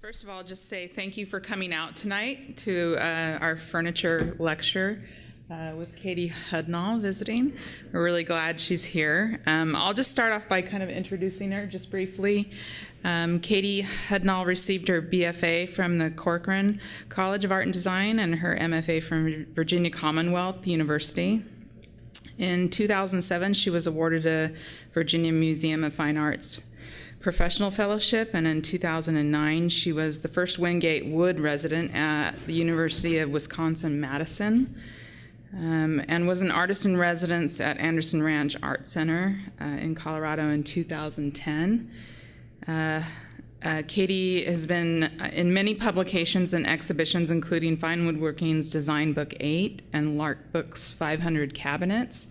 First of all, just say thank you for coming out tonight to our furniture lecture with Katie Hudnall visiting. We're really glad she's here. I'll just start off by kind of introducing her just briefly. Katie Hudnall received her BFA from the Corcoran College of Art and Design and her MFA from Virginia Commonwealth University. In 2007, she was awarded a Virginia Museum of Fine Arts Professional Fellowship, and in 2009 she was the first Windgate wood resident at the University of Wisconsin-Madison, and was an artist in residence at Anderson Ranch Art Center in Colorado in 2010. Katie has been in many publications and exhibitions, including Fine Woodworking's Design Book 8 and Lark Book's 500 Cabinets.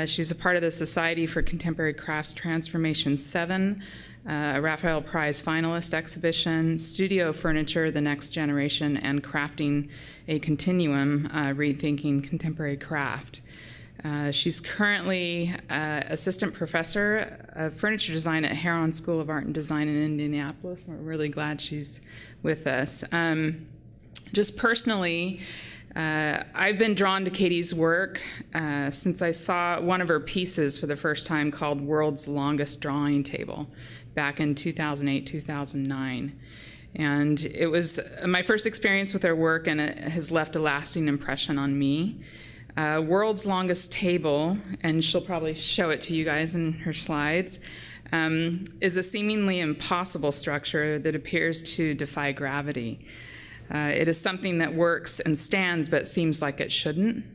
She's a part of the Society for Contemporary Crafts Transformation 7, a Raphael Prize Finalist exhibition, Studio Furniture, The Next Generation, and Crafting a Continuum, Rethinking Contemporary Craft. She's currently Assistant Professor of Furniture Design at Herron School of Art and Design in Indianapolis. We're really glad she's with us. Just personally, I've been drawn to Katie's work since I saw one of her pieces for the first time called World's Longest Drawing Table back in 2008-2009. And it was my first experience with her work, and it has left a lasting impression on me. World's Longest Table, and she'll probably show it to you guys in her slides, is a seemingly impossible structure that appears to defy gravity. It is something that works and stands but seems like it shouldn't.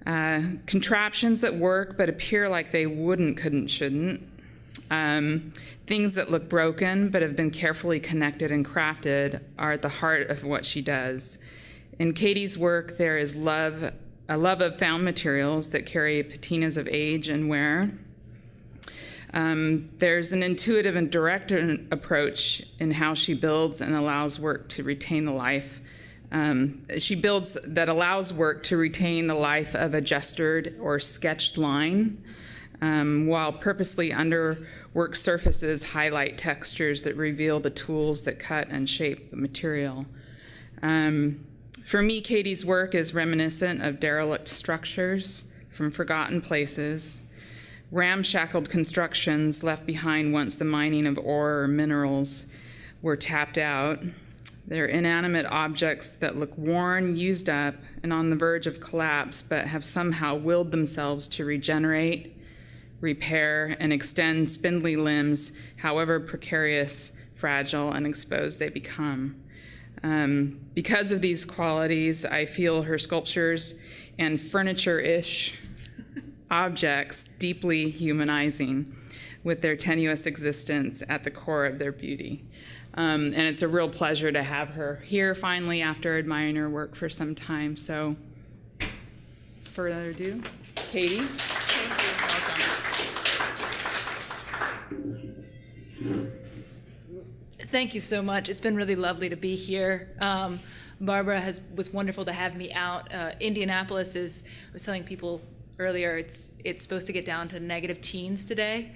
Contraptions that work but appear like they wouldn't, couldn't, shouldn't. Things that look broken but have been carefully connected and crafted are at the heart of what she does. In Katie's work, there is a love of found materials that carry patinas of age and wear. There's an intuitive and direct approach in how she builds and allows work to retain the life. She builds that allows work to retain the life of a gestured or sketched line, while purposely underworked surfaces highlight textures that reveal the tools that cut and shape the material. For me, Katie's work is reminiscent of derelict structures from forgotten places, ramshackled constructions left behind once the mining of ore or minerals were tapped out. They're inanimate objects that look worn, used up, and on the verge of collapse, but have somehow willed themselves to regenerate, repair, and extend spindly limbs, however precarious, fragile, and exposed they become. Because of these qualities, I feel her sculptures and furniture-ish objects deeply humanizing, with their tenuous existence at the core of their beauty. And it's a real pleasure to have her here finally after admiring her work for some time. So, further ado, Katie. Thank you so much. It's been really lovely to be here. Barbara was wonderful to have me out. Indianapolis I was telling people earlier, it's supposed to get down to negative teens tonight.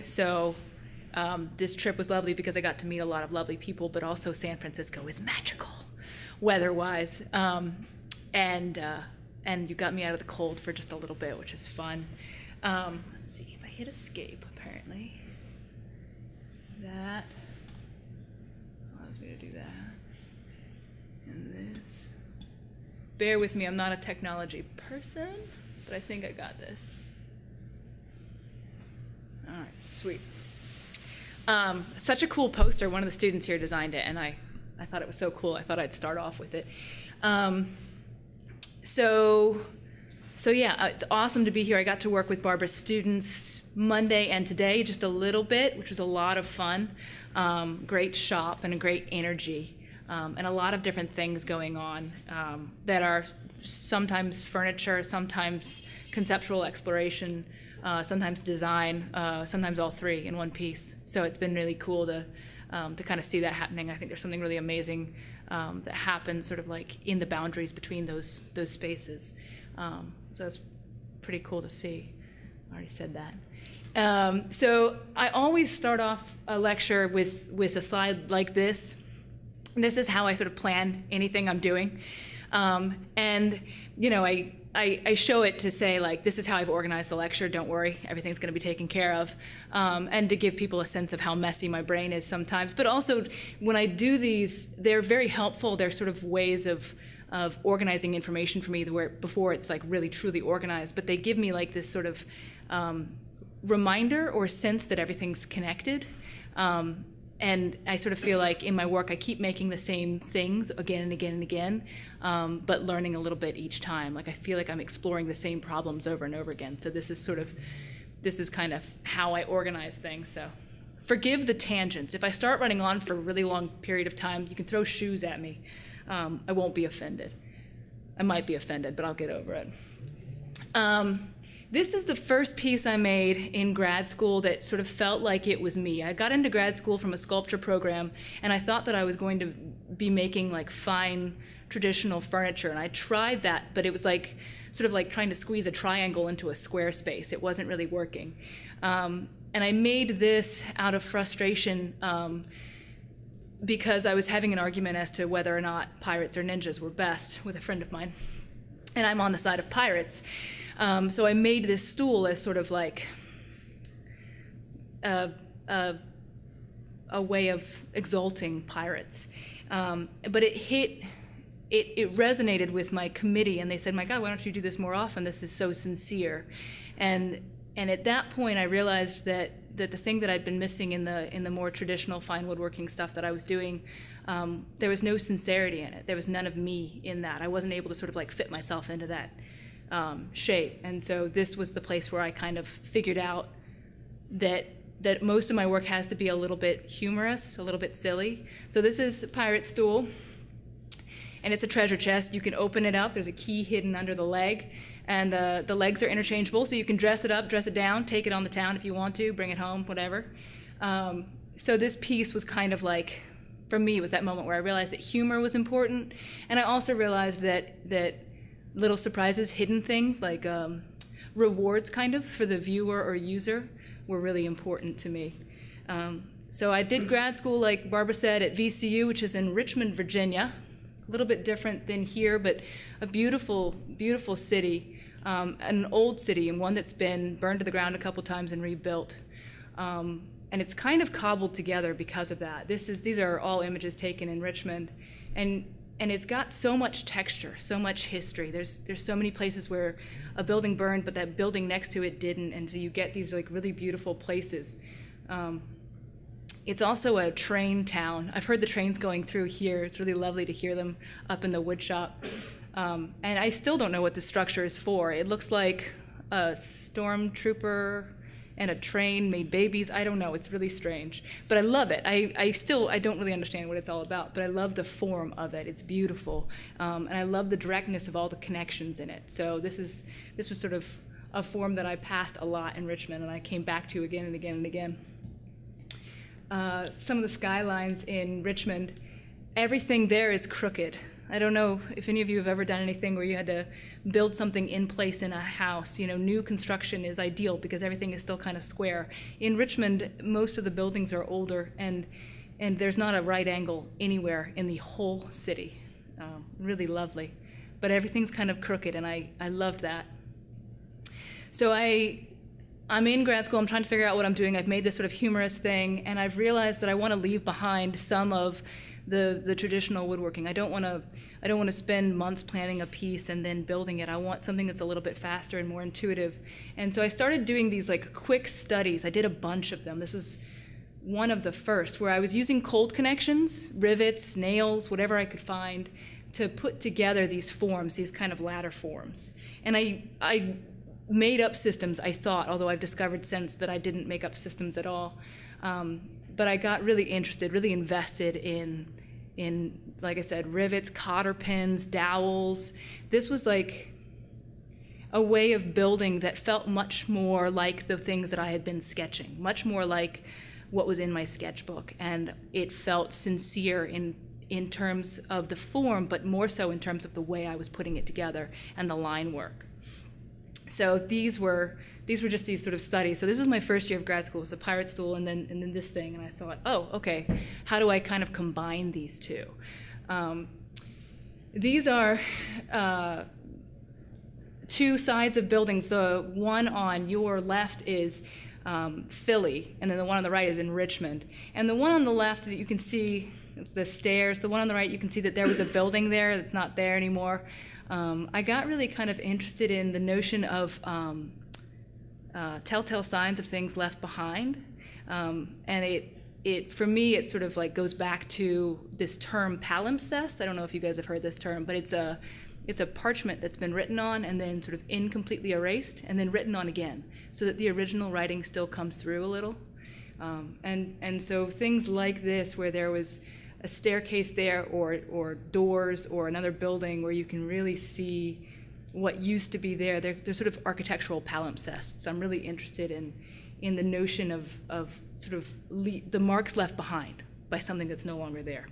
So this trip was lovely because I got to meet a lot of lovely people, but also San Francisco is magical weather-wise. And you got me out of the cold for just a little bit, which is fun. Let's see if I hit escape, apparently. That allows me to do that. And this. Bear with me, I'm not a technology person, but I think I got this. All right, sweet. Such a cool poster. One of the students here designed it, and I thought it was so cool. I thought I'd start off with it. So yeah, it's awesome to be here. I got to work with Barbara's students Monday and today just a little bit, which was a lot of fun. Great shop and a great energy. And a lot of different things going on that are sometimes furniture, sometimes conceptual exploration, sometimes design, sometimes all three in one piece. So it's been really cool to kind of see that happening. I think there's something really amazing that happens sort of like in the boundaries between those spaces. So it's pretty cool to see. I already said that. So I always start off a lecture with a slide like this. This is how I sort of plan anything I'm doing. And, you know, I show it to say, like, this is how I've organized the lecture. Don't worry, everything's going to be taken care of. And to give people a sense of how messy my brain is sometimes. But also, when I do these, they're very helpful. They're sort of ways of organizing information for me where before it's like really truly organized. But they give me like this sort of reminder or sense that everything's connected. And I sort of feel like in my work, I keep making the same things again and again and again, but learning a little bit each time. Like I feel like I'm exploring the same problems over and over again. So this is kind of how I organize things. So forgive the tangents. If I start running on for a really long period of time, you can throw shoes at me. I won't be offended. I might be offended, but I'll get over it. This is the first piece I made in grad school that sort of felt like it was me. I got into grad school from a sculpture program, and I thought that I was going to be making like fine traditional furniture, and I tried that, but it was like sort of like trying to squeeze a triangle into a square space. It wasn't really working. And I made this out of frustration because I was having an argument as to whether or not pirates or ninjas were best with a friend of mine, and I'm on the side of pirates. So I made this stool as sort of like a way of exalting pirates. But it resonated with my committee, and they said, "My God, why don't you do this more often? This is so sincere." And at that point, I realized that the thing that I'd been missing in the more traditional fine woodworking stuff that I was doing, there was no sincerity in it. There was none of me in that. I wasn't able to sort of like fit myself into that shape. And so this was the place where I kind of figured out that most of my work has to be a little bit humorous, a little bit silly. So this is Pirate Stool, and it's a treasure chest. You can open it up. There's a key hidden under the leg, and the legs are interchangeable, so you can dress it up, dress it down, take it on the town if you want to, bring it home, whatever. So this piece was kind of like, for me, it was that moment where I realized that humor was important, and I also realized that little surprises, hidden things like rewards kind of for the viewer or user were really important to me. So I did grad school, like Barbara said, at VCU, which is in Richmond, Virginia. A little bit different than here, but a beautiful, beautiful city, an old city, and one that's been burned to the ground a couple times and rebuilt. And it's kind of cobbled together because of that. These are all images taken in Richmond. And it's got so much texture, so much history. There's so many places where a building burned, but that building next to it didn't, and so you get these like really beautiful places. It's also a train town. I've heard the trains going through here. It's really lovely to hear them up in the wood shop. And I still don't know what the structure is for. It looks like a stormtrooper and a train made babies. I don't know. It's really strange. But I love it. I don't really understand what it's all about, but I love the form of it. It's beautiful. And I love the directness of all the connections in it. So this was sort of a form that I passed a lot in Richmond, and I came back to again and again and again. Some of the skylines in Richmond, everything there is crooked. I don't know if any of you have ever done anything where you had to build something in place in a house. You know, new construction is ideal because everything is still kind of square. In Richmond, most of the buildings are older, and there's not a right angle anywhere in the whole city. Really lovely. But everything's kind of crooked, and I loved that. So I'm in grad school. I'm trying to figure out what I'm doing. I've made this sort of humorous thing, and I've realized that I want to leave behind some of the traditional woodworking. I don't want to spend months planning a piece and then building it. I want something that's a little bit faster and more intuitive. And so I started doing these like quick studies. I did a bunch of them. This is one of the first where I was using cold connections, rivets, nails, whatever I could find to put together these forms, these kind of ladder forms. And I made up systems, I thought, although I've discovered since that I didn't make up systems at all. But I got really interested, really invested in, like I said, rivets, cotter pins, dowels. This was like a way of building that felt much more like the things that I had been sketching, much more like what was in my sketchbook. And it felt sincere in terms of the form, but more so in terms of the way I was putting it together and the line work. So these were these were just these sort of studies. So this was my first year of grad school. It was a pirate stool and then this thing. And I thought, oh, okay, how do I kind of combine these two? These are two sides of buildings. The one on your left is Philly, and then the one on the right is in Richmond. And the one on the left, you can see the stairs. The one on the right, you can see that there was a building there that's not there anymore. I got really kind of interested in the notion of telltale signs of things left behind. And for me, it sort of like goes back to this term palimpsest. I don't know if you guys have heard this term, but it's a parchment that's been written on and then sort of incompletely erased and then written on again, so that the original writing still comes through a little. And so things like this, where there was a staircase there or doors or another building where you can really see what used to be there, they're sort of architectural palimpsests. I'm really interested in the notion of sort of the marks left behind by something that's no longer there.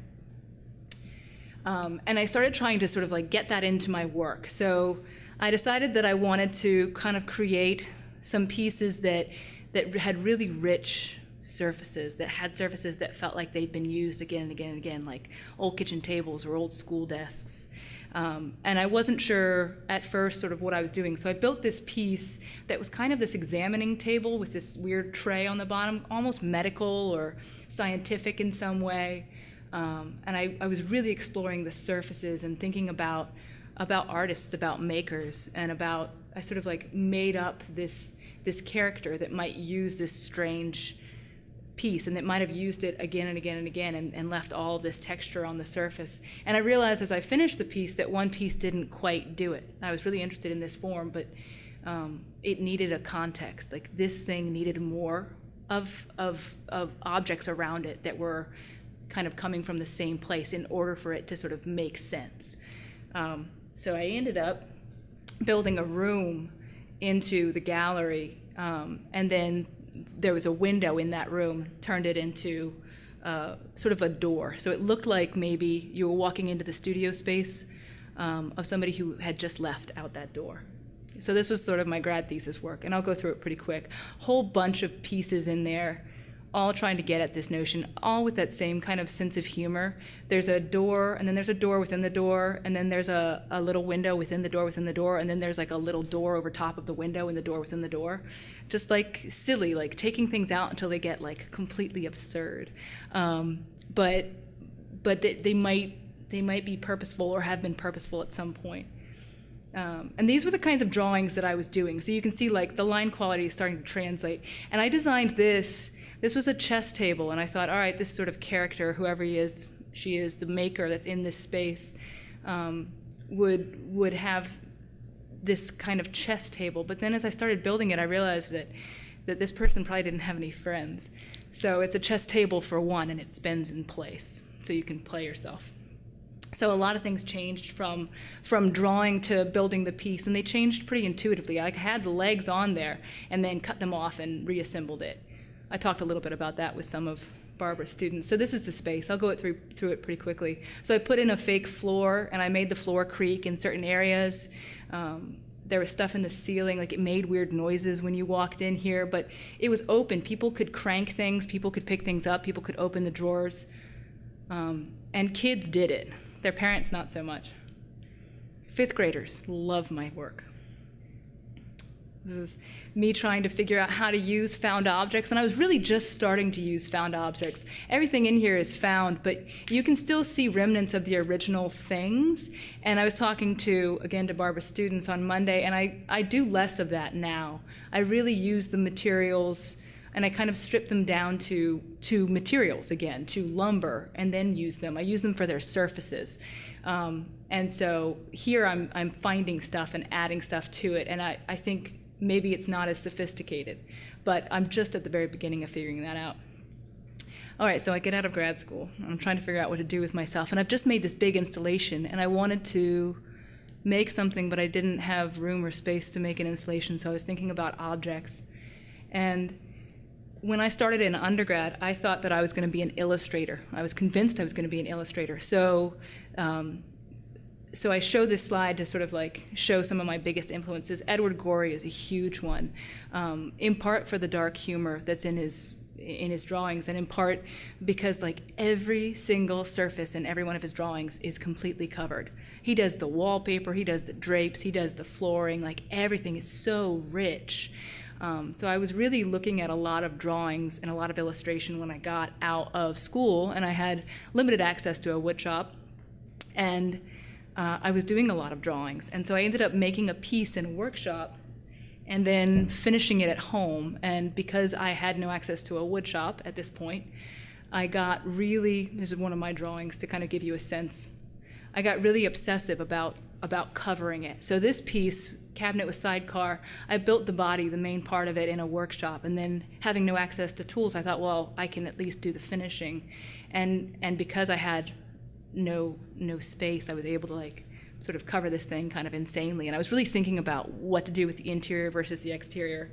And I started trying to sort of like get that into my work. So I decided that I wanted to kind of create some pieces that had really rich surfaces, that had surfaces that felt like they'd been used again and again and again, like old kitchen tables or old school desks. And I wasn't sure at first sort of what I was doing. So I built this piece that was kind of this examining table with this weird tray on the bottom, almost medical or scientific in some way. And I was really exploring the surfaces and thinking about artists, about makers, and I sort of like made up this character that might use this strange piece and that might have used it again and again and again and left all this texture on the surface. And I realized as I finished the piece that one piece didn't quite do it. I was really interested in this form, but it needed a context. Like this thing needed more of objects around it that were kind of coming from the same place in order for it to sort of make sense. So I ended up building a room into the gallery, and then there was a window in that room, turned it into sort of a door. So it looked like maybe you were walking into the studio space of somebody who had just left out that door. So this was sort of my grad thesis work, and I'll go through it pretty quick. Whole bunch of pieces in there, all trying to get at this notion, all with that same kind of sense of humor. There's a door, and then there's a door within the door, and then there's a little window within the door, and then there's like a little door over top of the window and the door within the door. Just like silly, like taking things out until they get like completely absurd. But they might be purposeful or have been purposeful at some point. And these were the kinds of drawings that I was doing. So you can see like the line quality is starting to translate. And I designed this. This was a chess table, and I thought, all right, this sort of character, whoever she is, the maker that's in this space, would have this kind of chess table. But then as I started building it, I realized that this person probably didn't have any friends. So it's a chess table for one, and it spins in place, so you can play yourself. So a lot of things changed from drawing to building the piece, and they changed pretty intuitively. I had the legs on there and then cut them off and reassembled it. I talked a little bit about that with some of Barbara's students. So this is the space. I'll go through it pretty quickly. So I put in a fake floor, and I made the floor creak in certain areas. There was stuff in the ceiling, like it made weird noises when you walked in here, but it was open. People could crank things, people could pick things up, people could open the drawers. And kids did it. Their parents, not so much. Fifth graders love my work. This is me trying to figure out how to use found objects, and I was really just starting to use found objects. Everything in here is found, but you can still see remnants of the original things. And I was talking to Barbara's students on Monday, and I do less of that now. I really use the materials, and I kind of strip them down to materials again, to lumber, and then use them. I use them for their surfaces. And so here I'm finding stuff and adding stuff to it, and I think maybe it's not as sophisticated, but I'm just at the very beginning of figuring that out. All right, so I get out of grad school. I'm trying to figure out what to do with myself, and I've just made this big installation, and I wanted to make something, but I didn't have room or space to make an installation, so I was thinking about objects. And when I started in undergrad, I thought that I was going to be an illustrator. I was convinced I was going to be an illustrator. So so I show this slide to sort of like show some of my biggest influences. Edward Gorey is a huge one, in part for the dark humor that's in his drawings, and in part because like every single surface in every one of his drawings is completely covered. He does the wallpaper, he does the drapes, he does the flooring, like everything is so rich. So I was really looking at a lot of drawings and a lot of illustration when I got out of school, and I had limited access to a wood shop, and I was doing a lot of drawings. And so I ended up making a piece in a workshop and then finishing it at home. And because I had no access to a wood shop at this point, I got really, this is one of my drawings to kind of give you a sense, I got really obsessive about covering it. So this piece, cabinet with sidecar, I built the body, the main part of it, in a workshop, and then having no access to tools, I thought, well, I can at least do the finishing. And because I had no space, I was able to like sort of cover this thing kind of insanely. And I was really thinking about what to do with the interior versus the exterior,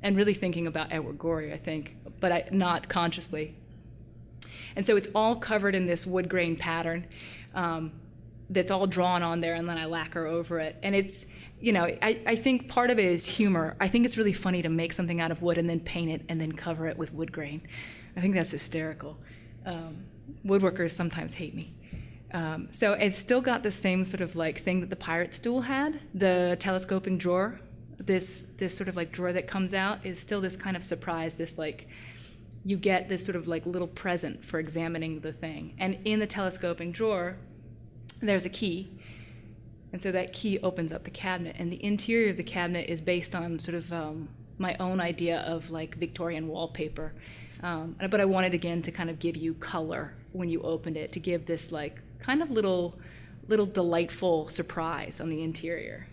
and really thinking about Edward Gorey, I think, but not consciously. And so it's all covered in this wood grain pattern that's all drawn on there, and then I lacquer over it. And it's, I think part of it is humor. I think it's really funny to make something out of wood and then paint it and then cover it with wood grain. I think that's hysterical. Woodworkers sometimes hate me. So it's still got the same sort of like thing that the pirate stool had, the telescoping drawer. This sort of like drawer that comes out is still this kind of surprise, this like, you get this sort of like little present for examining the thing. And in the telescoping drawer, there's a key. And so that key opens up the cabinet. And the interior of the cabinet is based on sort of my own idea of like Victorian wallpaper. But I wanted, again, to kind of give you color when you opened it, to give this like kind of little delightful surprise on the interior.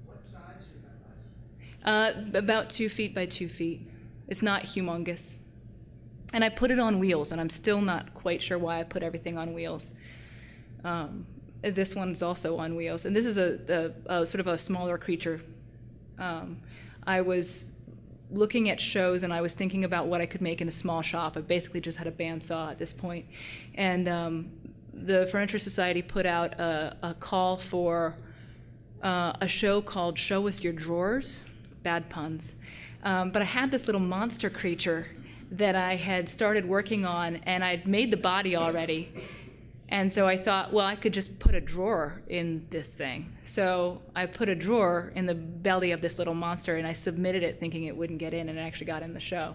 What size is that? About 2 feet by 2 feet. It's not humongous. And I put it on wheels, and I'm still not quite sure why I put everything on wheels. This one's also on wheels, and this is a sort of a smaller creature. I was looking at shows, and I was thinking about what I could make in a small shop. I basically just had a bandsaw at this point. And the Furniture Society put out a call for a show called Show Us Your Drawers. Bad puns. But I had this little monster creature that I had started working on, and I'd made the body already. And so I thought, well, I could just put a drawer in this thing. So I put a drawer in the belly of this little monster, and I submitted it thinking it wouldn't get in, and it actually got in the show.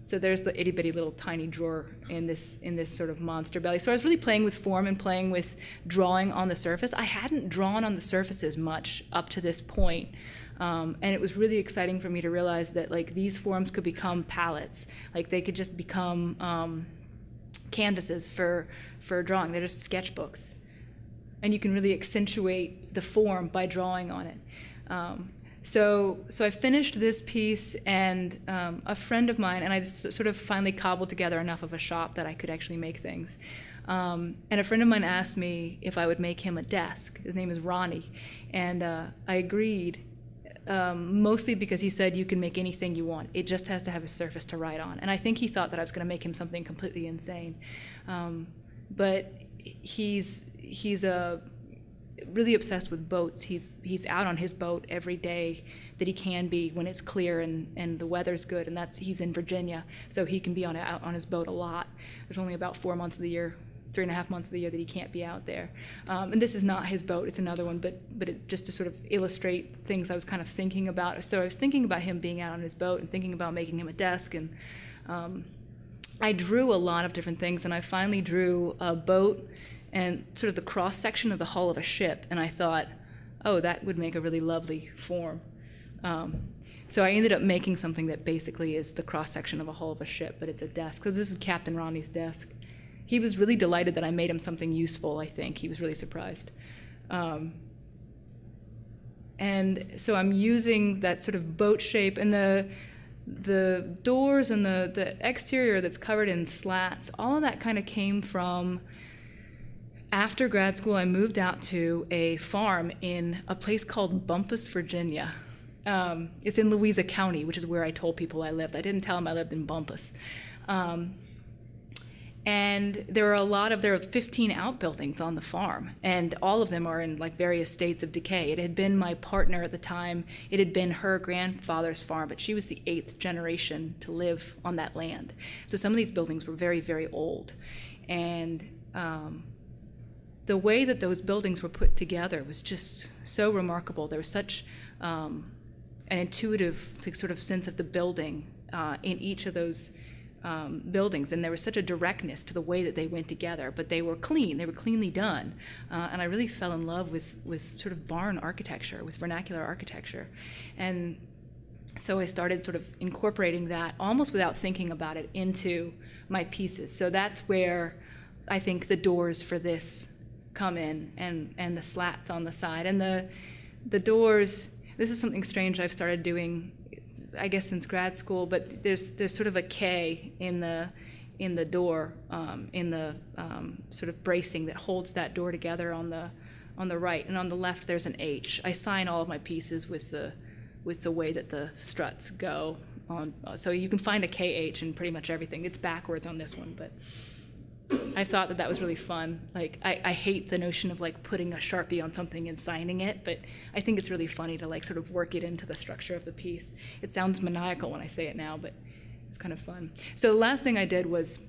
So there's the itty-bitty little tiny drawer in this sort of monster belly. So I was really playing with form and playing with drawing on the surface. I hadn't drawn on the surfaces much up to this point. And it was really exciting for me to realize that like these forms could become palettes. Like they could just become canvases for drawing. They're just sketchbooks. And you can really accentuate the form by drawing on it. So I finished this piece, and a friend of mine, and I just sort of finally cobbled together enough of a shop that I could actually make things. And a friend of mine asked me if I would make him a desk. His name is Ronnie. And I agreed. Mostly because he said you can make anything you want. It just has to have a surface to write on. And I think he thought that I was going to make him something completely insane. But he's really obsessed with boats. He's out on his boat every day that he can be when it's clear and the weather's good. And he's in Virginia, so he can be out on his boat a lot. There's only about 4 months of the year, 3.5 months of the year that he can't be out there. And this is not his boat, it's another one, but it, just to sort of illustrate things I was kind of thinking about. So I was thinking about him being out on his boat and thinking about making him a desk, and I drew a lot of different things, and I finally drew a boat and sort of the cross-section of the hull of a ship, and I thought, oh, that would make a really lovely form. So I ended up making something that basically is the cross-section of a hull of a ship, but it's a desk, because this is Captain Ronnie's desk. He was really delighted that I made him something useful, I think. He was really surprised. And so I'm using that sort of boat shape, and the doors and the exterior that's covered in slats, all of that kind of came from after grad school. I moved out to a farm in a place called Bumpus, Virginia. It's in Louisa County, which is where I told people I lived. I didn't tell them I lived in Bumpus. And there are 15 outbuildings on the farm, and all of them are in like various states of decay. It had been my partner at the time. It had been her grandfather's farm, but she was the 8th generation to live on that land. So some of these buildings were very, very old. And the way that those buildings were put together was just so remarkable. There was such an intuitive sort of sense of the building in each of those buildings, and there was such a directness to the way that they went together, but they were clean, they were cleanly done, and I really fell in love with sort of barn architecture, with vernacular architecture. And so I started sort of incorporating that almost without thinking about it into my pieces. So that's where I think the doors for this come in, and the slats on the side. And the doors, this is something strange I've started doing, I guess, since grad school, but there's sort of a K in the door, in the sort of bracing that holds that door together on the right, and on the left there's an H. I sign all of my pieces with the way that the struts go on, so you can find a KH in pretty much everything. It's backwards on this one, but I thought that was really fun. Like, I hate the notion of like putting a Sharpie on something and signing it, but I think it's really funny to like sort of work it into the structure of the piece. It sounds maniacal when I say it now, but it's kind of fun. So the last thing I did was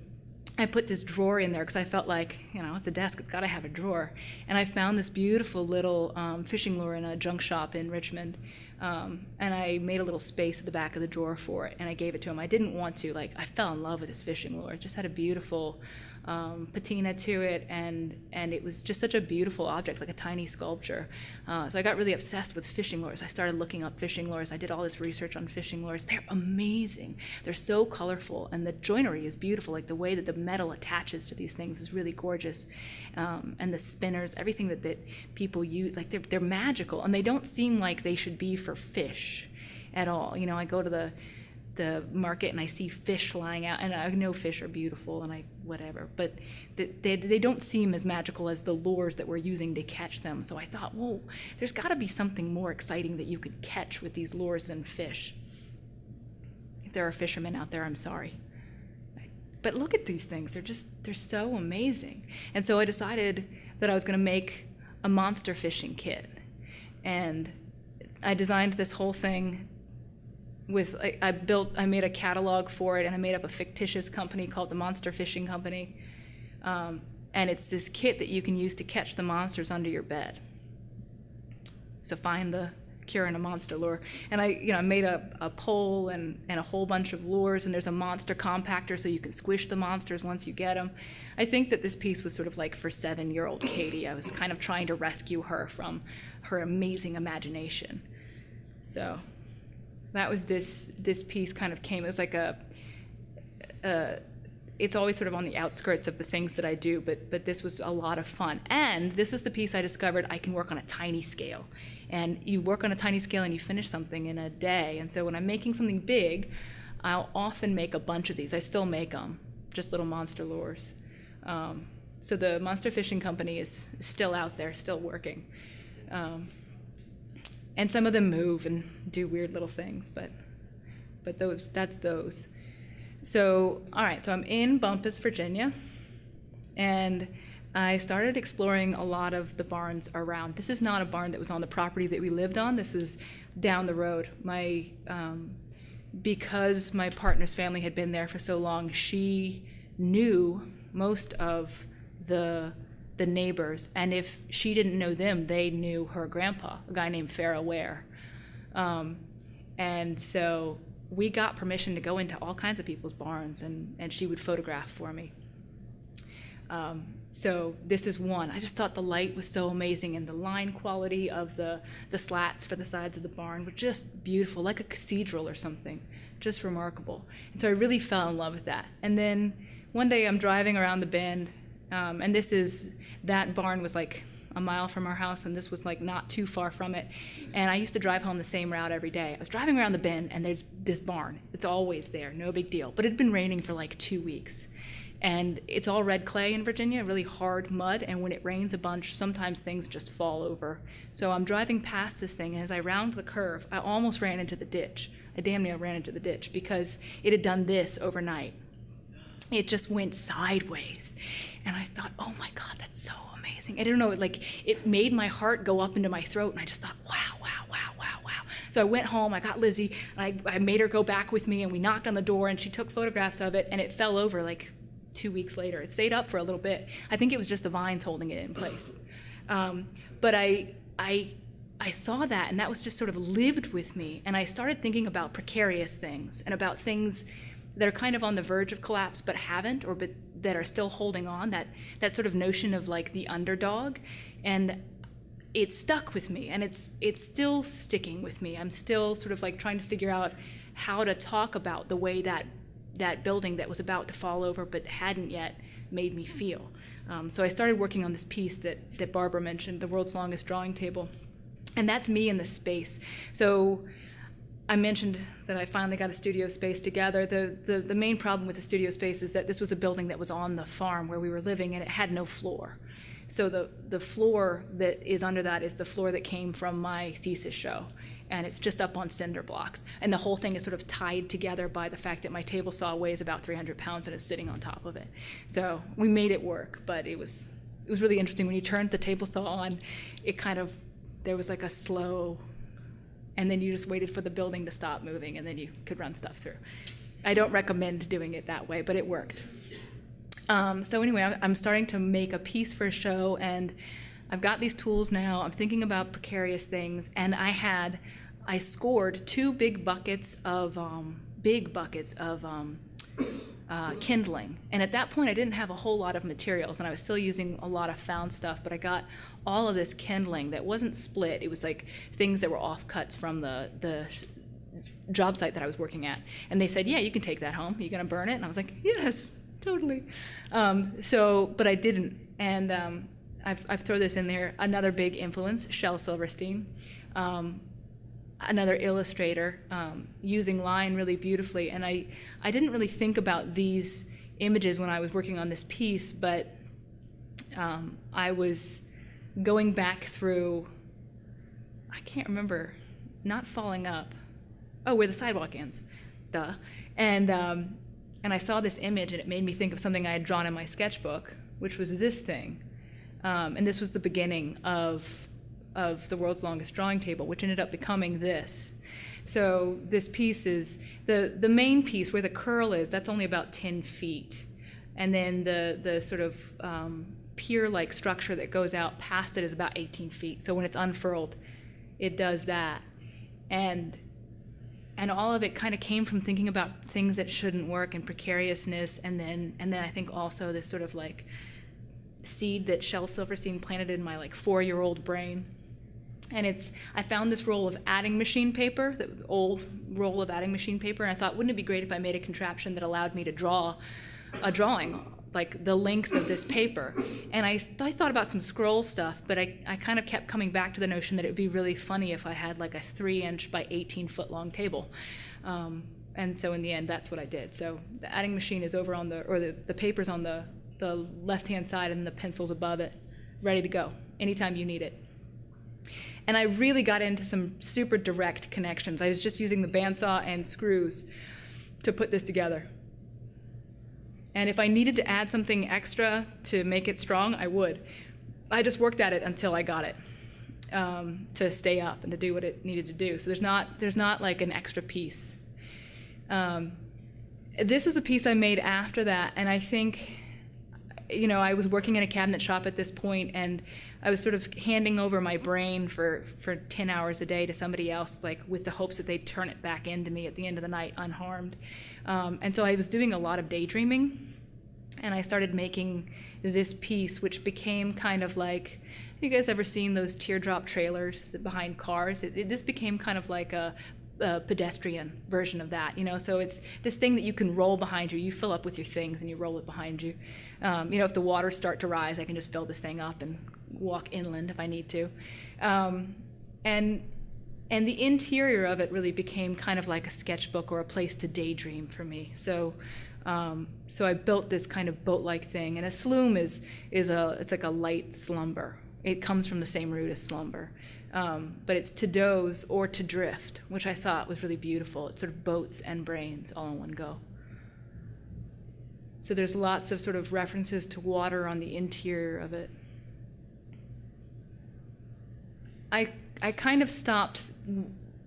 I put this drawer in there because I felt like, it's a desk, it's got to have a drawer. And I found this beautiful little fishing lure in a junk shop in Richmond. And I made a little space at the back of the drawer for it, and I gave it to him. I didn't want to, I fell in love with this fishing lure. It just had a beautiful patina to it, and it was just such a beautiful object, like a tiny sculpture. So I got really obsessed with fishing lures. I started looking up fishing lures. I did all this research on fishing lures. They're amazing. They're so colorful, and the joinery is beautiful. Like the way that the metal attaches to these things is really gorgeous. And the spinners, everything that people use, like they're magical, and they don't seem like they should be for fish at all. I go to the market and I see fish lying out, and I know fish are beautiful and whatever, but they don't seem as magical as the lures that we're using to catch them. So I thought, whoa, there's got to be something more exciting that you could catch with these lures than fish. If there are fishermen out there, I'm sorry. But look at these things. They're so amazing. And so I decided that I was going to make a monster fishing kit. And I designed this whole thing I made a catalog for it, and I made up a fictitious company called the Monster Fishing Company. And it's this kit that you can use to catch the monsters under your bed. So find the cure in a monster lure. And I made a pole and a whole bunch of lures, and there's a monster compactor so you can squish the monsters once you get them. I think that this piece was sort of like for 7-year-old Katie. I was kind of trying to rescue her from her amazing imagination. So that was this piece kind of came. It was like it's always sort of on the outskirts of the things that I do, but this was a lot of fun. And this is the piece I discovered I can work on a tiny scale. And you work on a tiny scale and you finish something in a day. And so when I'm making something big, I'll often make a bunch of these. I still make them, just little monster lures. So the Monster Fishing Company is still out there, still working. And some of them move and do weird little things, but that's those. So, all right, so I'm in Bumpus, Virginia, and I started exploring a lot of the barns around. This is not a barn that was on the property that we lived on. This is down the road. Because my partner's family had been there for so long, she knew most of the neighbors, and if she didn't know them, they knew her grandpa, a guy named Raphael. And so we got permission to go into all kinds of people's barns, and she would photograph for me. So this is one. I just thought the light was so amazing, and the line quality of the slats for the sides of the barn were just beautiful, like a cathedral or something, just remarkable. And so I really fell in love with that. And then one day I'm driving around the bend, and that barn was like a mile from our house, and this was like not too far from it. And I used to drive home the same route every day. I was driving around the bend, and there's this barn. It's always there, no big deal. But it had been raining for like 2 weeks. And it's all red clay in Virginia, really hard mud, and when it rains a bunch, sometimes things just fall over. So I'm driving past this thing, and as I round the curve, I almost ran into the ditch. I damn near ran into the ditch because it had done this overnight. it just went sideways. And I thought, oh my God, that's so amazing. I don't know, like it made my heart go up into my throat, and I just thought, wow, wow, wow, wow, wow. So I went home, I got Lizzie, and I made her go back with me, and we knocked on the door, and she took photographs of it, and it fell over like 2 weeks later. It stayed up for a little bit. I think it was just the vines holding it in place. But I saw that, and that was just sort of lived with me, and I started thinking about precarious things and about things that are kind of on the verge of collapse but haven't, but that are still holding on, that sort of notion of like the underdog. And it stuck with me, and it's still sticking with me. I'm still sort of like trying to figure out how to talk about the way that building that was about to fall over but hadn't yet made me feel. So I started working on this piece that Barbara mentioned, the world's longest drawing table. And that's me in the space. So I mentioned that I finally got a studio space together. The main problem with the studio space is that this was a building that was on the farm where we were living, and it had no floor. So the floor that is under that is the floor that came from my thesis show. And it's just up on cinder blocks. And the whole thing is sort of tied together by the fact that my table saw weighs about 300 pounds and is sitting on top of it. So we made it work, but it was really interesting. When you turned the table saw on, there was like a slow, and then you just waited for the building to stop moving, and then you could run stuff through. I don't recommend doing it that way, but it worked. So anyway, I'm starting to make a piece for a show, and I've got these tools now. I'm thinking about precarious things, and I scored 2 big buckets of kindling. And at that point, I didn't have a whole lot of materials, and I was still using a lot of found stuff, but I got all of this kindling that wasn't split. It was like things that were offcuts from the job site that I was working at. And they said, yeah, you can take that home. Are you going to burn it? And I was like, yes, totally. But I didn't. And I've thrown this in there. Another big influence, Shel Silverstein. Another illustrator, using line really beautifully. And I didn't really think about these images when I was working on this piece, but I was going back through, I can't remember, not Falling Up. Oh, Where the Sidewalk Ends, duh. And I saw this image, and it made me think of something I had drawn in my sketchbook, which was this thing. And this was the beginning of the world's longest drawing table, which ended up becoming this. So this piece is, the main piece where the curl is, that's only about 10 feet. And then the sort of pier-like structure that goes out past it is about 18 feet. So when it's unfurled, it does that. And all of it kind of came from thinking about things that shouldn't work and precariousness, and then I think also this sort of like seed that Shel Silverstein planted in my like 4-year-old brain. And I found this roll of adding machine paper, the old roll of adding machine paper, and I thought, wouldn't it be great if I made a contraption that allowed me to draw a drawing, like the length of this paper? And I thought about some scroll stuff, but I kind of kept coming back to the notion that it would be really funny if I had like a 3-inch by 18-foot long table. And so in the end, that's what I did. So the adding machine is over on the paper's on the left-hand side, and the pencil's above it, ready to go anytime you need it. And I really got into some super direct connections. I was just using the bandsaw and screws to put this together. And if I needed to add something extra to make it strong, I would. I just worked at it until I got it to stay up and to do what it needed to do. So there's not like an extra piece. This was a piece I made after that, and I think, I was working in a cabinet shop at this point, and I was sort of handing over my brain for 10 hours a day to somebody else, like with the hopes that they'd turn it back into me at the end of the night unharmed. And so I was doing a lot of daydreaming, and I started making this piece, which became kind of like, have you guys ever seen those teardrop trailers behind cars? This became kind of like a pedestrian version of that, so it's this thing that you can roll behind you. You fill up with your things and you roll it behind you. If the waters start to rise, I can just fill this thing up and walk inland if I need to. And the interior of it really became kind of like a sketchbook or a place to daydream for me. So I built this kind of boat-like thing, and a sloom it's like a light slumber. It comes from the same root as slumber. But it's to doze or to drift, which I thought was really beautiful. It's sort of boats and brains all in one go. So there's lots of sort of references to water on the interior of it. I kind of stopped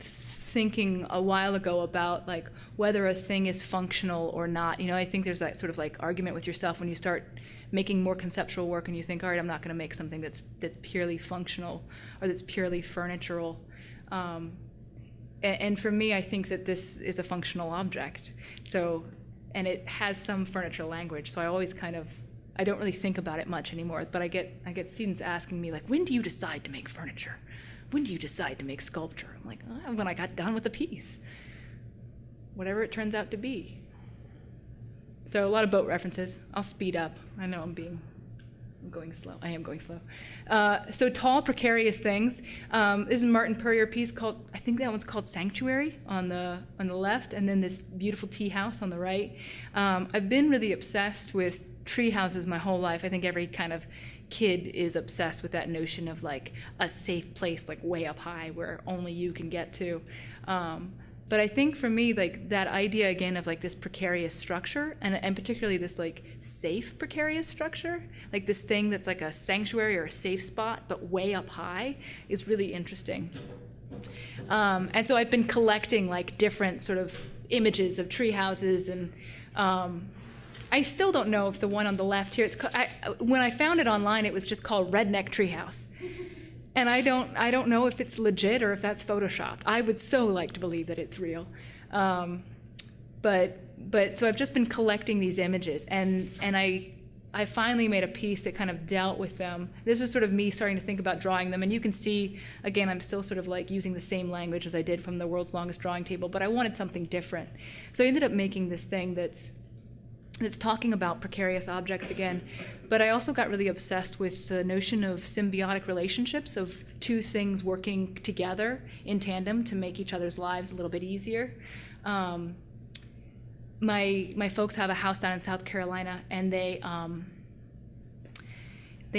thinking a while ago about like whether a thing is functional or not. I think there's that sort of like argument with yourself when you start making more conceptual work and you think, all right, I'm not going to make something that's purely functional or that's purely furnitural. And for me, I think that this is a functional object. So, and it has some furniture language. So I always I don't really think about it much anymore. But I get students asking me like, when do you decide to make furniture? When do you decide to make sculpture? I'm like, oh, when I got done with a piece. Whatever it turns out to be. So a lot of boat references. I'll speed up. I know I'm going slow. I am going slow. So tall, precarious things. This is a Martin Puryear piece called, I think that one's called Sanctuary on the left, and then this beautiful tea house on the right. I've been really obsessed with tree houses my whole life. I think every kind of kid is obsessed with that notion of like a safe place, like way up high where only you can get to. But I think for me, like that idea again of like this precarious structure, and particularly this like safe precarious structure, like this thing that's like a sanctuary or a safe spot, but way up high, is really interesting. And so I've been collecting like different sort of images of tree houses, and I still don't know if the one on the left here, when I found it online, it was just called Redneck Treehouse. And I don't know if it's legit or if that's photoshopped. I would so like to believe that it's real. But so I've just been collecting these images, and I finally made a piece that kind of dealt with them. This was sort of me starting to think about drawing them, and you can see, again, I'm still sort of like using the same language as I did from the World's Longest Drawing Table, but I wanted something different. So I ended up making this thing that's talking about precarious objects again, but I also got really obsessed with the notion of symbiotic relationships, of two things working together in tandem to make each other's lives a little bit easier. My folks have a house down in South Carolina, and they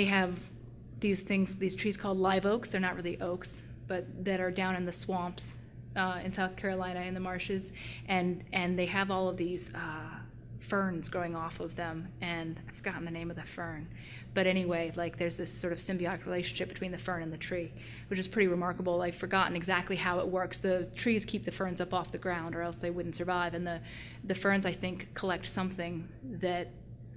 have these trees called live oaks. They're not really oaks, but that are down in the swamps in South Carolina in the marshes, and they have all of these ferns growing off of them, and I've forgotten the name of the fern, but anyway, like there's this sort of symbiotic relationship between the fern and the tree, which is pretty remarkable. I've forgotten exactly how it works. The trees keep the ferns up off the ground, or else they wouldn't survive, and the ferns, I think, collect something that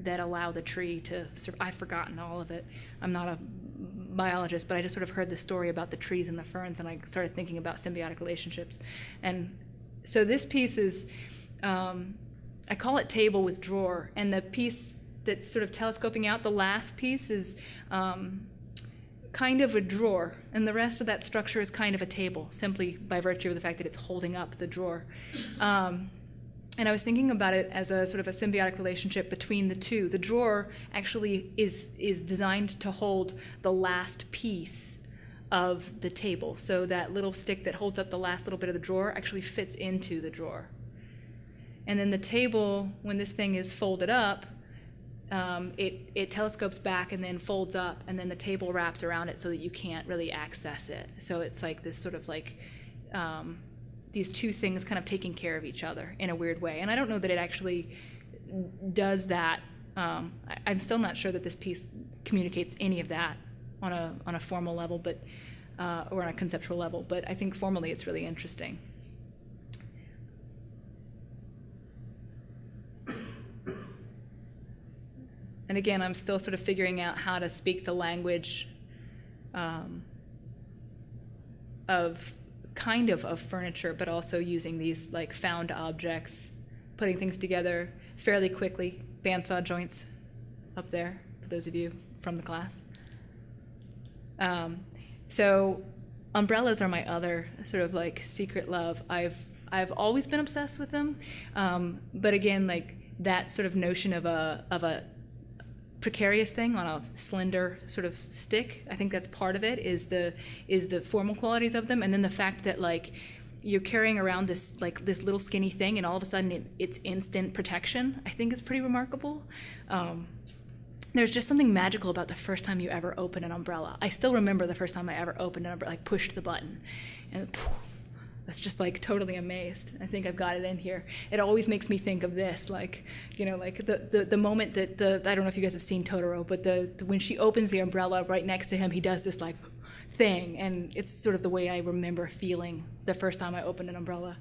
allow the tree to survive. I've forgotten all of it. I'm not a biologist, but I just sort of heard the story about the trees and the ferns, and I started thinking about symbiotic relationships. And so this piece is, I call it table with drawer, and the piece that's sort of telescoping out, the last piece, is kind of a drawer, and the rest of that structure is kind of a table, simply by virtue of the fact that it's holding up the drawer. And I was thinking about it as a sort of a symbiotic relationship between the two. The drawer actually is designed to hold the last piece of the table, so that little stick that holds up the last little bit of the drawer actually fits into the drawer. And then the table, when this thing is folded up, it telescopes back and then folds up, and then the table wraps around it so that you can't really access it. So it's like this sort of like these two things kind of taking care of each other in a weird way. And I don't know that it actually does that. I'm still not sure that this piece communicates any of that on a formal level, but or on a conceptual level. But I think formally it's really interesting. And again, I'm still sort of figuring out how to speak the language of kind of furniture, but also using these like found objects, putting things together fairly quickly. Bandsaw joints up there, for those of you from the class. So umbrellas are my other sort of like secret love. I've always been obsessed with them, but again, like that sort of notion of a precarious thing on a slender sort of stick, I think that's part of it, is the formal qualities of them, and then the fact that like you're carrying around this little skinny thing, and all of a sudden it's instant protection, I think is pretty remarkable. There's just something magical about the first time you ever open an umbrella. I still remember the first time I ever opened an umbrella, like pushed the button, and was just like totally amazed. I think I've got it in here. It always makes me think of this, like, you know, like the moment that I don't know if you guys have seen Totoro, but when she opens the umbrella right next to him, he does this like thing, and it's sort of the way I remember feeling the first time I opened an umbrella.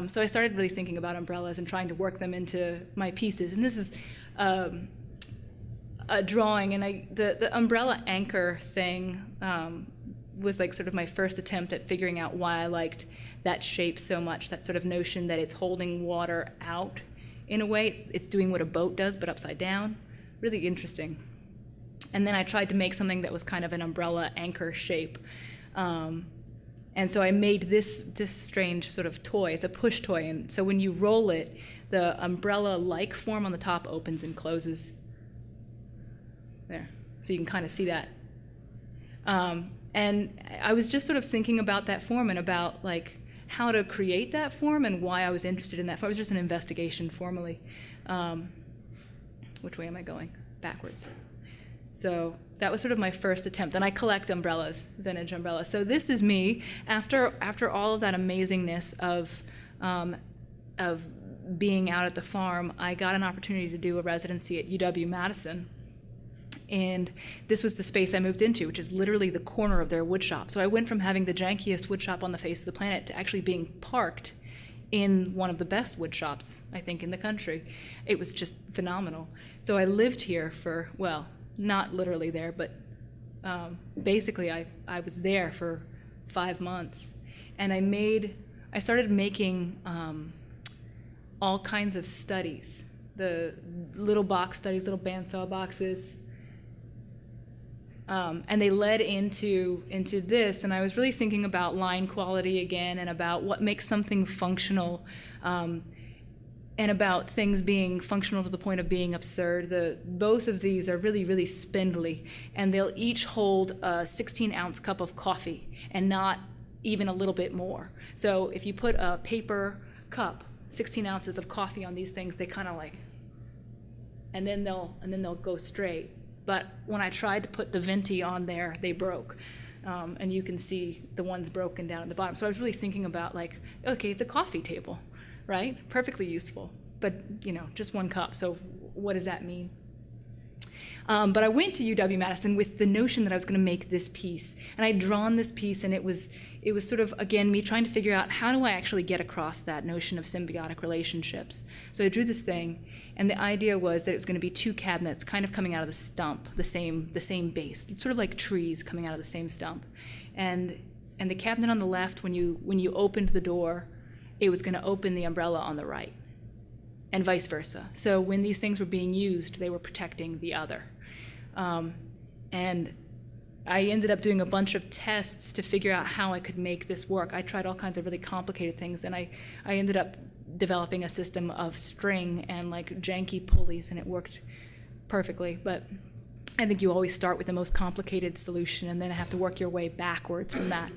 So I started really thinking about umbrellas and trying to work them into my pieces. And this is a drawing, and the umbrella anchor thing was like sort of my first attempt at figuring out why I liked that shape so much, that sort of notion that it's holding water out in a way. It's doing what a boat does, but upside down. Really interesting. And then I tried to make something that was kind of an umbrella anchor shape. And so I made this strange sort of toy. It's a push toy, and so when you roll it, the umbrella-like form on the top opens and closes. There, so you can kind of see that. And I was just sort of thinking about that form and about like how to create that form and why I was interested in that form. It was just an investigation formally. Which way am I going? Backwards. So that was sort of my first attempt. And I collect umbrellas, vintage umbrellas. So this is me after all of that amazingness of being out at the farm. I got an opportunity to do a residency at UW-Madison. And this was the space I moved into, which is literally the corner of their wood shop. So I went from having the jankiest wood shop on the face of the planet to actually being parked in one of the best wood shops, I think, in the country. It was just phenomenal. So I lived here for, well, not literally there, but basically I was there for 5 months. And I started making all kinds of studies, the little box studies, little bandsaw boxes. And they led into this, and I was really thinking about line quality again, and about what makes something functional, and about things being functional to the point of being absurd. Both of these are really, really spindly, and they'll each hold a 16-ounce cup of coffee, and not even a little bit more. So if you put a paper cup, 16 ounces of coffee on these things, they kind of like, and then they'll go straight. But when I tried to put the venti on there, they broke. And you can see the ones broken down at the bottom. So I was really thinking about like, okay, it's a coffee table, right? Perfectly useful, but you know, just one cup. So what does that mean? But I went to UW-Madison with the notion that I was going to make this piece. And I'd drawn this piece, and it was sort of, again, me trying to figure out how do I actually get across that notion of symbiotic relationships. So I drew this thing, and the idea was that it was going to be two cabinets kind of coming out of the stump, the same base. It's sort of like trees coming out of the same stump. And the cabinet on the left, when you opened the door, it was going to open the umbrella on the right, and vice versa. So when these things were being used, they were protecting the other. And I ended up doing a bunch of tests to figure out how I could make this work. I tried all kinds of really complicated things, and I ended up developing a system of string and like janky pulleys, and it worked perfectly. But I think you always start with the most complicated solution and then have to work your way backwards from that.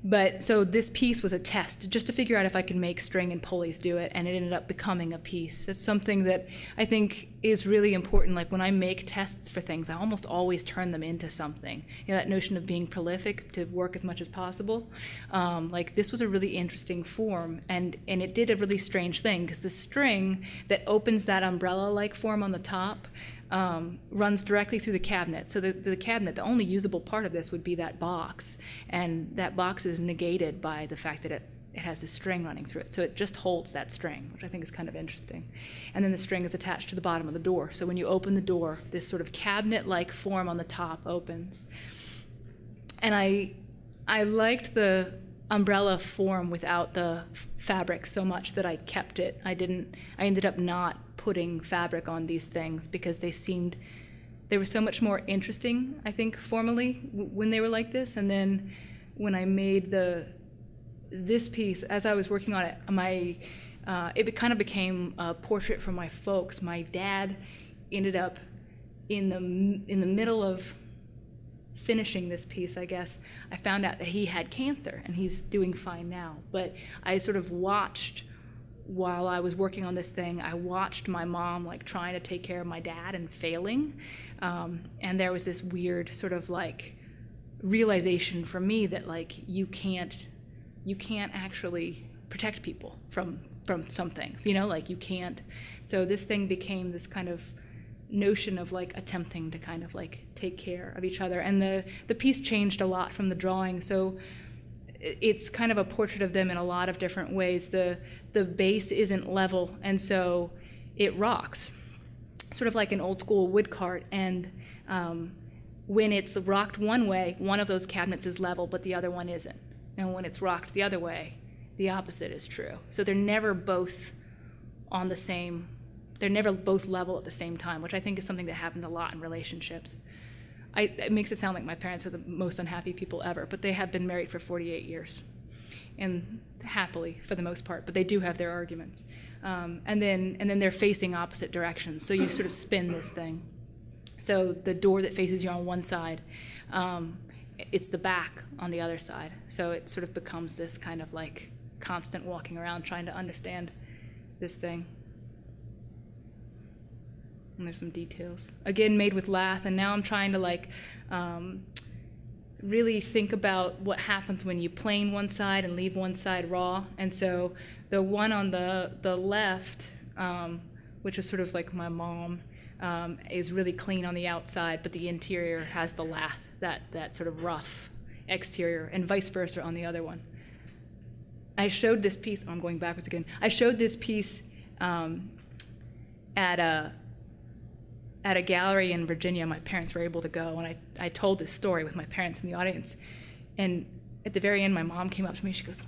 But so this piece was a test just to figure out if I could make string and pulleys do it, and it ended up becoming a piece. It's something that I think is really important. Like when I make tests for things, I almost always turn them into something. You know, that notion of being prolific, to work as much as possible. Like this was a really interesting form, and it did a really strange thing, because the string that opens that umbrella-like form on the top runs directly through the cabinet. So the cabinet, the only usable part of this would be that box, and that box is negated by the fact that it has a string running through it. So it just holds that string, which I think is kind of interesting. And then the string is attached to the bottom of the door. So when you open the door, this sort of cabinet-like form on the top opens. And I liked the umbrella form without the fabric so much that I kept it. I ended up not putting fabric on these things because they were so much more interesting, I think, formally when they were like this. And then when I made this piece, as I was working on it, it kind of became a portrait for my folks. My dad ended up in the middle of finishing this piece, I guess. I found out that he had cancer, and he's doing fine now. But I sort of watched, while I was working on this thing, I watched my mom like trying to take care of my dad and failing. And there was this weird sort of like realization for me that like you can't actually protect people from some things, you know, like you can't. So this thing became this kind of notion of like attempting to kind of like take care of each other. And the piece changed a lot from the drawing. So it's kind of a portrait of them in a lot of different ways. The base isn't level, and so it rocks, sort of like an old school wood cart. And when it's rocked one way, one of those cabinets is level, but the other one isn't. And when it's rocked the other way, the opposite is true. So they're never both on the same, they're never both level at the same time, which I think is something that happens a lot in relationships. It makes it sound like my parents are the most unhappy people ever, but they have been married for 48 years, and happily for the most part, but they do have their arguments. And then they're facing opposite directions, so you sort of spin this thing. So the door that faces you on one side, it's the back on the other side. So it sort of becomes this kind of like constant walking around trying to understand this thing. And there's some details. Again, made with lath, and now I'm trying to like really think about what happens when you plane one side and leave one side raw. And so the one on the left, which is sort of like my mom, is really clean on the outside, but the interior has the lath, that sort of rough exterior, and vice versa on the other one. I showed this piece, I'm going backwards again. I showed this piece at a gallery in Virginia. My parents were able to go, and I told this story with my parents in the audience. And at the very end, my mom came up to me, she goes,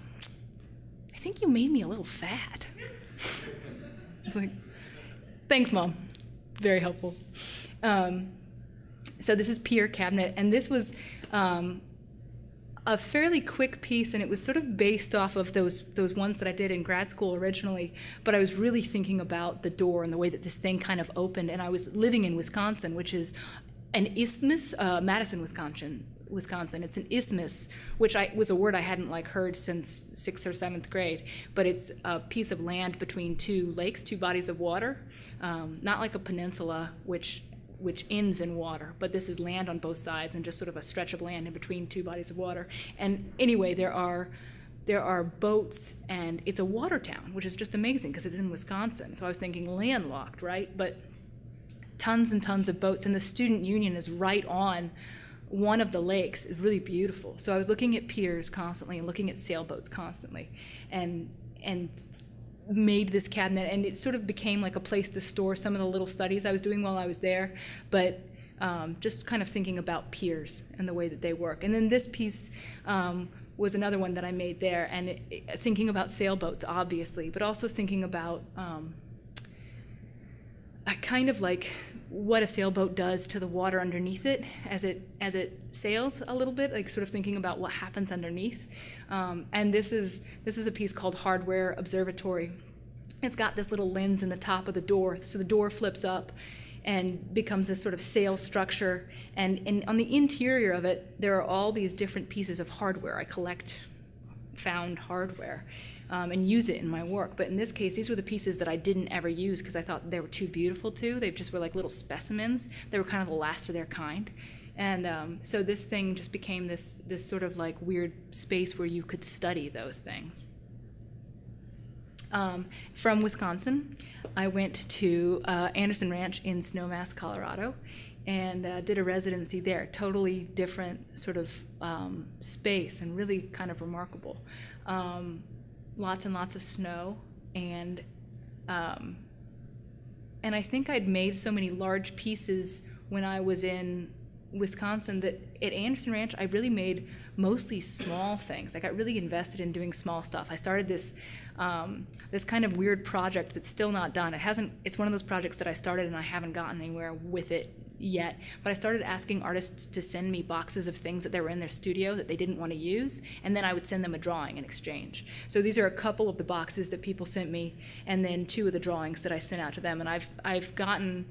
"I think you made me a little fat." I was like, "Thanks, Mom." Very helpful. So this is Pier Cabinet, and this was a fairly quick piece, and it was sort of based off of those ones that I did in grad school originally, but I was really thinking about the door and the way that this thing kind of opened. And I was living in Wisconsin, which is an isthmus, Madison, Wisconsin. It's an isthmus, which was a word I hadn't like heard since 6th or 7th grade, but it's a piece of land between two lakes, two bodies of water, not like a peninsula, which ends in water, but this is land on both sides and just sort of a stretch of land in between two bodies of water. And anyway, there are boats, and it's a water town, which is just amazing because it's in Wisconsin. So I was thinking landlocked, right? But tons and tons of boats, and the student union is right on one of the lakes. It's really beautiful. So I was looking at piers constantly and looking at sailboats constantly, and made this cabinet, and it sort of became like a place to store some of the little studies I was doing while I was there, but just kind of thinking about piers and the way that they work. And then this piece was another one that I made there, and thinking about sailboats, obviously, but also thinking about kind of like what a sailboat does to the water underneath it as it sails a little bit, like sort of thinking about what happens underneath. And this is a piece called Hardware Observatory. It's got this little lens in the top of the door, so the door flips up and becomes this sort of sail structure. And on the interior of it, there are all these different pieces of hardware. I collect found hardware and use it in my work. But in this case, these were the pieces that I didn't ever use because I thought they were too beautiful to. They just were like little specimens. They were kind of the last of their kind. And so this thing just became this sort of like weird space where you could study those things. From Wisconsin, I went to Anderson Ranch in Snowmass, Colorado, and did a residency there. Totally different sort of space, and really kind of remarkable. Lots and lots of snow, and I think I'd made so many large pieces when I was in Wisconsin that at Anderson Ranch I really made mostly small things. I got really invested in doing small stuff. I started this kind of weird project that's still not done. It's one of those projects that I started and I haven't gotten anywhere with it yet, but I started asking artists to send me boxes of things that they were in their studio that they didn't want to use, and then I would send them a drawing in exchange. So these are a couple of the boxes that people sent me, and then 2 of the drawings that I sent out to them, and I've gotten,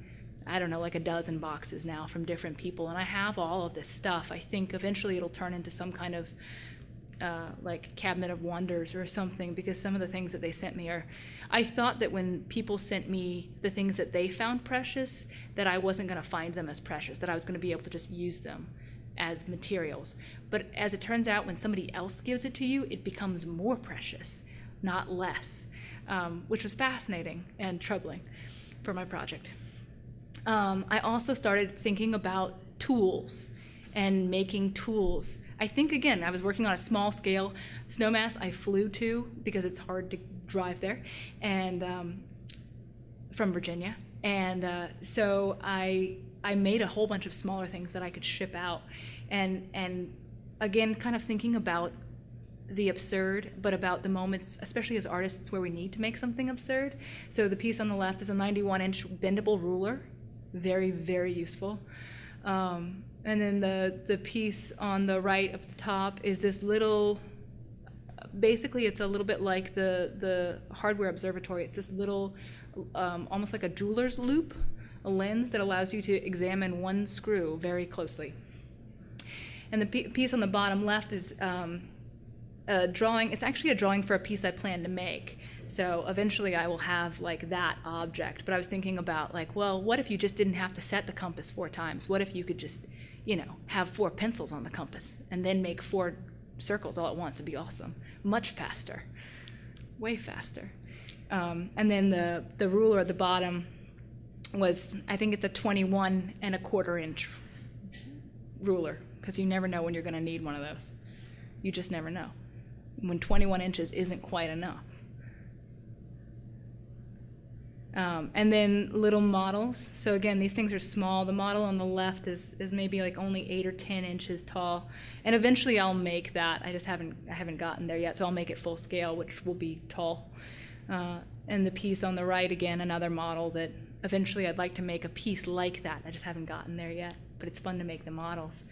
I don't know, like a dozen boxes now from different people, and I have all of this stuff. I think eventually it'll turn into some kind of like cabinet of wonders or something, because some of the things that they sent me are, I thought that when people sent me the things that they found precious, that I wasn't going to find them as precious, that I was going to be able to just use them. as materials. But as it turns out, when somebody else gives it to you, it becomes more precious, not less, which was fascinating and troubling for my project. I also started thinking about tools and making tools. I think, again, I was working on a small scale. Snowmass I flew to because it's hard to drive there, and from Virginia. And so I made a whole bunch of smaller things that I could ship out. And again, kind of thinking about the absurd, but about the moments, especially as artists, where we need to make something absurd. So the piece on the left is a 91-inch bendable ruler, very, very useful. And then the piece on the right up top is this little, basically it's a little bit like the hardware observatory. It's this little, almost like a jeweler's loop, a lens that allows you to examine one screw very closely. And the piece on the bottom left is a drawing. It's actually a drawing for a piece I plan to make. So eventually I will have like that object. But I was thinking about like, well, what if you just didn't have to set the compass 4 times? What if you could just, have 4 pencils on the compass and then make 4 circles all at once? It'd be awesome. Much faster, way faster. And then the ruler at the bottom was, I think it's a 21¼ inch ruler, because you never know when you're going to need one of those. You just never know. When 21 inches isn't quite enough. And then little models. So again, these things are small. The model on the left is maybe like only 8 or 10 inches tall. And eventually I'll make that. I haven't gotten there yet, so I'll make it full scale, which will be tall. And the piece on the right, again, another model that eventually I'd like to make a piece like that. I just haven't gotten there yet, but it's fun to make the models.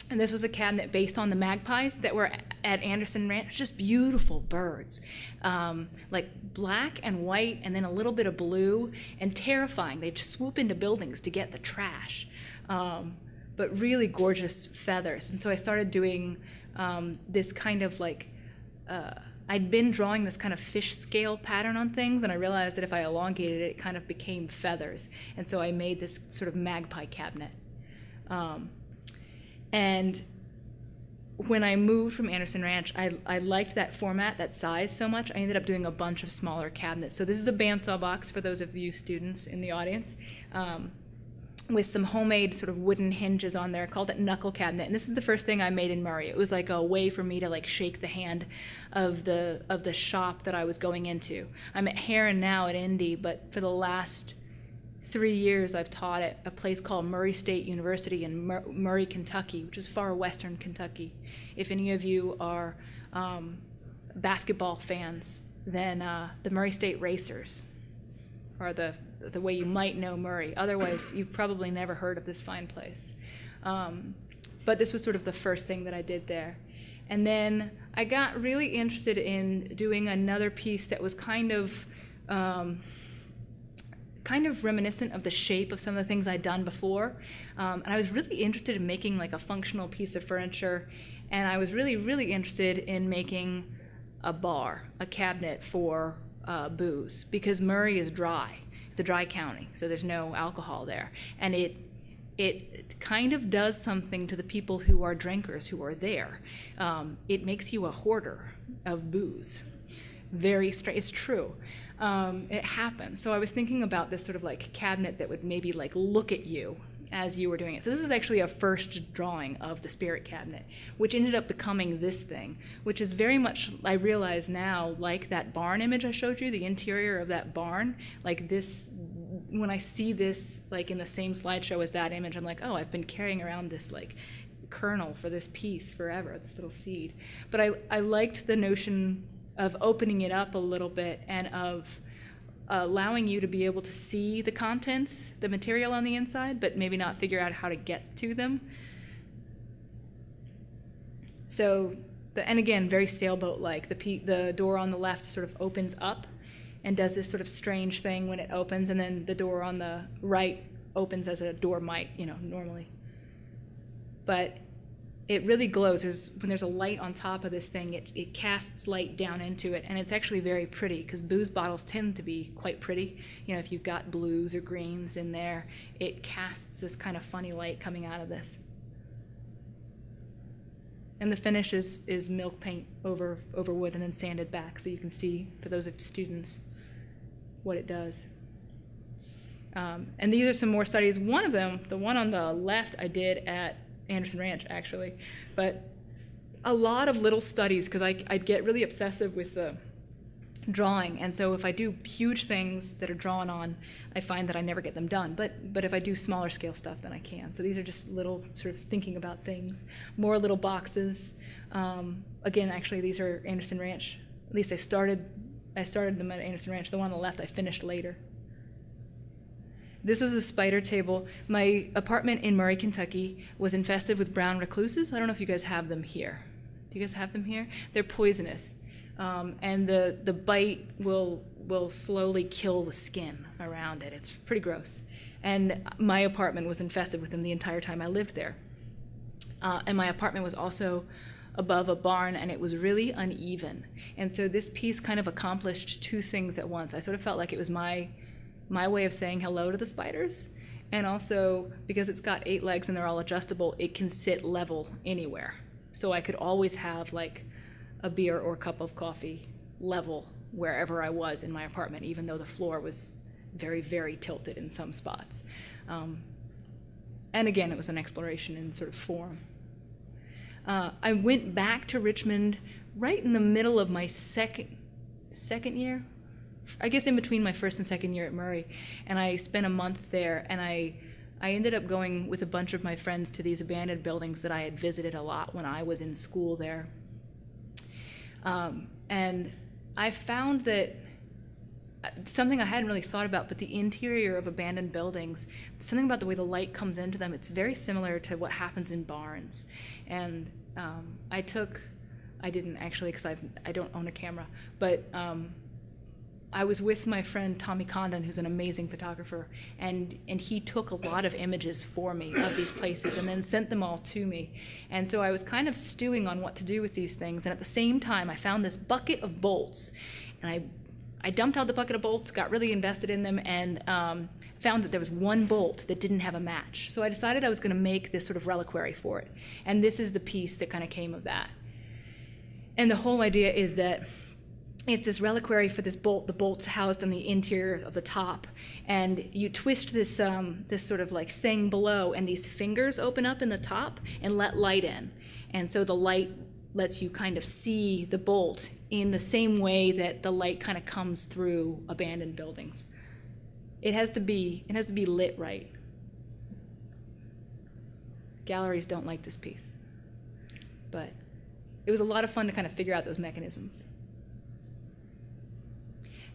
And this was a cabinet based on the magpies that were at Anderson Ranch, just beautiful birds, like black and white and then a little bit of blue, and terrifying. They'd swoop into buildings to get the trash, but really gorgeous feathers. And so I started doing this kind of like, I'd been drawing this kind of fish scale pattern on things, and I realized that if I elongated it, it kind of became feathers. And so I made this sort of magpie cabinet. And when I moved from Anderson Ranch, I liked that format, that size so much, I ended up doing a bunch of smaller cabinets. So this is a bandsaw box for those of you students in the audience, with some homemade sort of wooden hinges on there. I called it Knuckle Cabinet. And this is the first thing I made in Murray. It was like a way for me to like shake the hand of the shop that I was going into. I'm at Herron now at Indy, but for the last 3 years I've taught at a place called Murray State University in Murray, Kentucky, which is far western Kentucky. If any of you are basketball fans, then the Murray State Racers are the way you might know Murray. Otherwise, you've probably never heard of this fine place. But this was sort of the first thing that I did there. And then I got really interested in doing another piece that was kind of reminiscent of the shape of some of the things I'd done before. And I was really interested in making like a functional piece of furniture. And I was really, really interested in making a bar, a cabinet for booze, because Murray is dry. It's a dry county, so there's no alcohol there. And it kind of does something to the people who are drinkers who are there. It makes you a hoarder of booze. It's true. It happens. So I was thinking about this sort of like cabinet that would maybe like look at you as you were doing it. So this is actually a first drawing of the spirit cabinet, which ended up becoming this thing, which is very much, I realize now, like that barn image I showed you, the interior of that barn. Like this, when I see this like in the same slideshow as that image, I'm like, oh, I've been carrying around this like kernel for this piece forever, this little seed. But I liked the notion of opening it up a little bit and of allowing you to be able to see the contents, the material on the inside, but maybe not figure out how to get to them. So, and again, very sailboat-like. The door on the left sort of opens up and does this sort of strange thing when it opens, and then the door on the right opens as a door might, normally. But it really glows. When there's a light on top of this thing, it casts light down into it, and it's actually very pretty, because booze bottles tend to be quite pretty. If you've got blues or greens in there, it casts this kind of funny light coming out of this. And the finish is milk paint over wood and then sanded back, so you can see, for those of students, what it does. And these are some more studies. One of them, the one on the left, I did at Anderson Ranch, actually. But a lot of little studies, because I'd get really obsessive with the drawing. And so if I do huge things that are drawn on, I find that I never get them done. But if I do smaller scale stuff, then I can. So these are just little sort of thinking about things. More little boxes. Again, actually, these are Anderson Ranch. At least I started them at Anderson Ranch. The one on the left I finished later. This was a spider table. My apartment in Murray, Kentucky was infested with brown recluses. I don't know if you guys have them here. Do you guys have them here? They're poisonous. And the bite will slowly kill the skin around it. It's pretty gross. And my apartment was infested with them the entire time I lived there. And my apartment was also above a barn, and it was really uneven. And so this piece kind of accomplished two things at once. I sort of felt like it was my way of saying hello to the spiders, and also because it's got 8 legs and they're all adjustable, it can sit level anywhere. So I could always have like a beer or a cup of coffee level wherever I was in my apartment, even though the floor was very, very tilted in some spots. And again, it was an exploration in sort of form. I went back to Richmond right in the middle of my second year, I guess in between my first and second year at Murray, and I spent a month there, and I ended up going with a bunch of my friends to these abandoned buildings that I had visited a lot when I was in school there. And I found that something I hadn't really thought about, but the interior of abandoned buildings, something about the way the light comes into them, it's very similar to what happens in barns. And I didn't actually, because I don't own a camera, but I was with my friend Tommy Condon, who's an amazing photographer, and he took a lot of images for me of these places and then sent them all to me. And so I was kind of stewing on what to do with these things, and at the same time I found this bucket of bolts, and I dumped out the bucket of bolts, got really invested in them, and found that there was one bolt that didn't have a match. So I decided I was going to make this sort of reliquary for it, and this is the piece that kind of came of that. And the whole idea is that it's this reliquary for this bolt. The bolt's housed on the interior of the top, and you twist this this sort of like thing below, and these fingers open up in the top and let light in. And so the light lets you kind of see the bolt in the same way that the light kind of comes through abandoned buildings. It has to be lit right. Galleries don't like this piece, but it was a lot of fun to kind of figure out those mechanisms.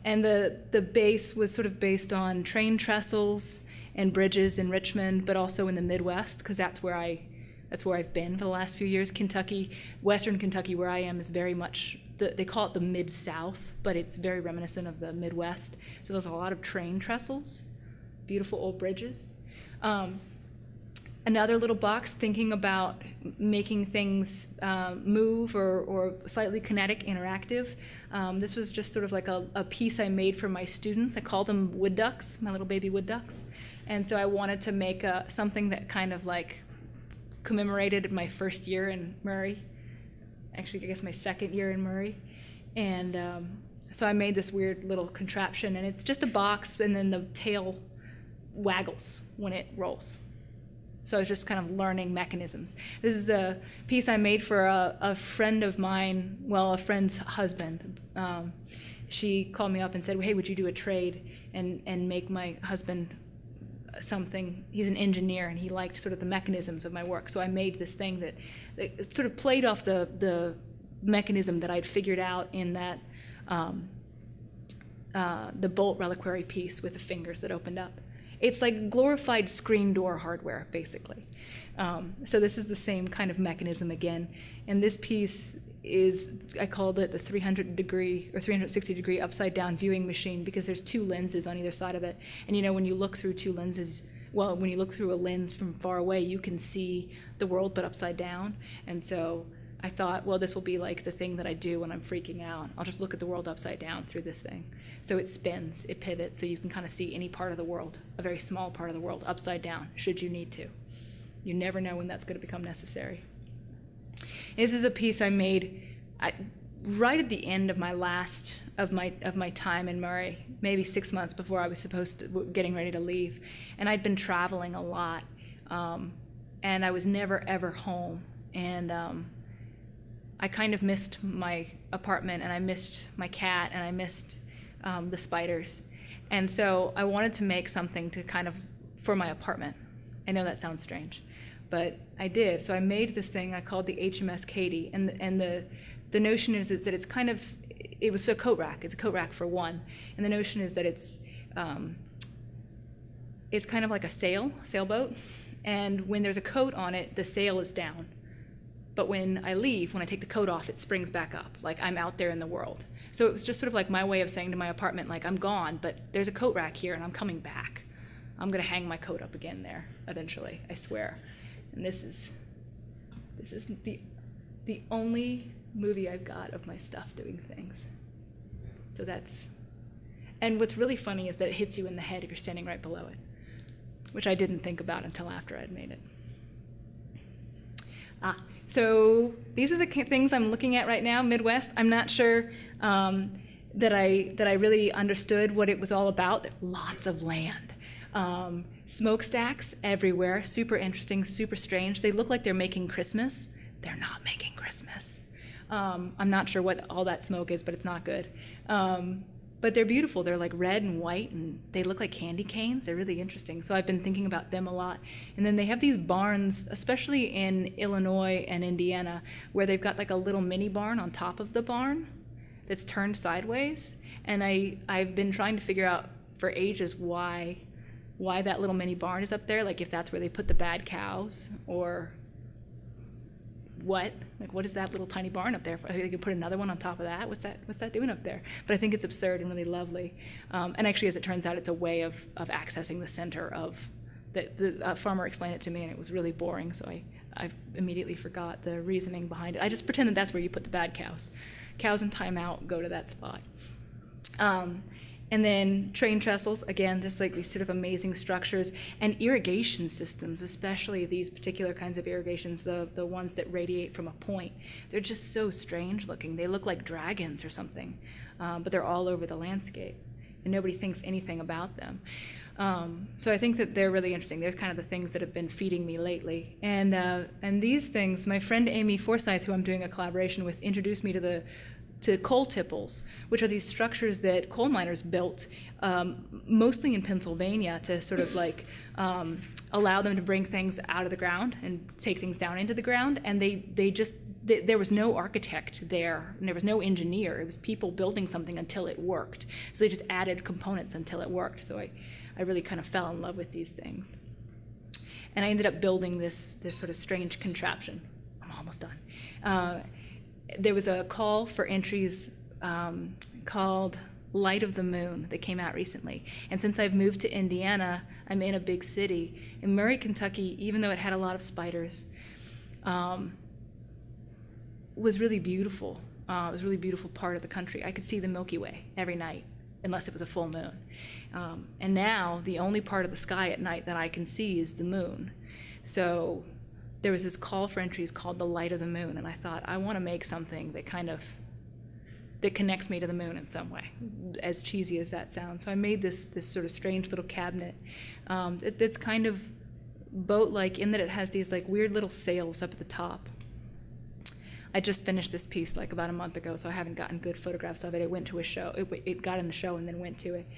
And the base was sort of based on train trestles and bridges in Richmond, but also in the Midwest, because that's where I've been for the last few years. Kentucky, Western Kentucky, where I am, is very much, they call it the Mid-South, but it's very reminiscent of the Midwest. So there's a lot of train trestles, beautiful old bridges. Another little box thinking about making things move or slightly kinetic, interactive. This was just sort of like a piece I made for my students. I call them wood ducks, my little baby wood ducks. And so I wanted to make something that kind of like commemorated my first year in Murray. Actually, I guess my second year in Murray. And so I made this weird little contraption, and it's just a box, and then the tail waggles when it rolls. So I was just kind of learning mechanisms. This is a piece I made for a friend of mine, well, a friend's husband. She called me up and said, hey, would you do a trade and make my husband something? He's an engineer, and he liked sort of the mechanisms of my work. So I made this thing that sort of played off the mechanism that I'd figured out in that the bolt reliquary piece with the fingers that opened up. It's like glorified screen door hardware, basically. So this is the same kind of mechanism again. And this piece is, I called it the 300-degree or 360-degree upside-down viewing machine, because there's 2 lenses on either side of it. And you know, when you look through 2 lenses, well, when you look through a lens from far away, you can see the world but upside down. And so I thought, well, this will be like the thing that I do when I'm freaking out. I'll just look at the world upside down through this thing. So it spins, it pivots, so you can kind of see any part of the world, a very small part of the world, upside down, should you need to. You never know when that's going to become necessary. This is a piece I made right at the end of my time in Murray, maybe 6 months before I was getting ready to leave, and I'd been traveling a lot, and I was never ever home, and I kind of missed my apartment, and I missed my cat, and I missed the spiders, and so I wanted to make something to kind of for my apartment. I know that sounds strange, but I did. So I made this thing I called the HMS Katie, and the notion is that it's kind of, it was a coat rack. It's a coat rack for one, and the notion is that it's kind of like a sailboat, and when there's a coat on it, the sail is down. But when I leave, when I take the coat off, it springs back up, like I'm out there in the world. So it was just sort of like my way of saying to my apartment, like, I'm gone, but there's a coat rack here, and I'm coming back. I'm gonna hang my coat up again there eventually, I swear. And this is the only movie I've got of my stuff doing things. So and what's really funny is that it hits you in the head if you're standing right below it, which I didn't think about until after I'd made it. So these are the things I'm looking at right now, Midwest. I'm not sure that I really understood what it was all about. Lots of land. Smokestacks everywhere, super interesting, super strange. They look like they're making Christmas. They're not making Christmas. I'm not sure what all that smoke is, but it's not good. But they're beautiful. They're like red and white, and they look like candy canes. They're really interesting. So I've been thinking about them a lot. And then they have these barns, especially in Illinois and Indiana, where they've got like a little mini barn on top of the barn that's turned sideways. And I've been trying to figure out for ages why that little mini barn is up there, like if that's where they put the bad cows or what? Like, what is that little tiny barn up there? They could put another one on top of that. What's that doing up there? But I think it's absurd and really lovely. And actually, as it turns out, it's a way of accessing the center of the farmer explained it to me, and it was really boring. So I immediately forgot the reasoning behind it. I just pretended that's where you put the bad cows. Cows in timeout go to that spot. And then train trestles, again, just like these sort of amazing structures, and irrigation systems, especially these particular kinds of irrigations, the ones that radiate from a point. They're just so strange looking. They look like dragons or something, but they're all over the landscape, and nobody thinks anything about them. So I think that they're really interesting. They're kind of the things that have been feeding me lately. And these things, my friend Amy Forsyth, who I'm doing a collaboration with, introduced me to coal tipples, which are these structures that coal miners built, mostly in Pennsylvania, to sort of like allow them to bring things out of the ground and take things down into the ground. And there was no architect there, and there was no engineer. It was people building something until it worked. So they just added components until it worked. So I really kind of fell in love with these things. And I ended up building this sort of strange contraption. I'm almost done. There was a call for entries called Light of the Moon that came out recently. And since I've moved to Indiana, I'm in a big city. In Murray, Kentucky, even though it had a lot of spiders, was really beautiful. It was a really beautiful part of the country. I could see the Milky Way every night, unless it was a full moon. And now the only part of the sky at night that I can see is the moon. So there was this call for entries called the Light of the Moon, and I thought, I want to make something that connects me to the moon in some way, as cheesy as that sounds. So I made this sort of strange little cabinet. It's kind of boat-like in that it has these like weird little sails up at the top. I just finished this piece like about a month ago, so I haven't gotten good photographs of it. It went to a show. It got in the show and then went to it.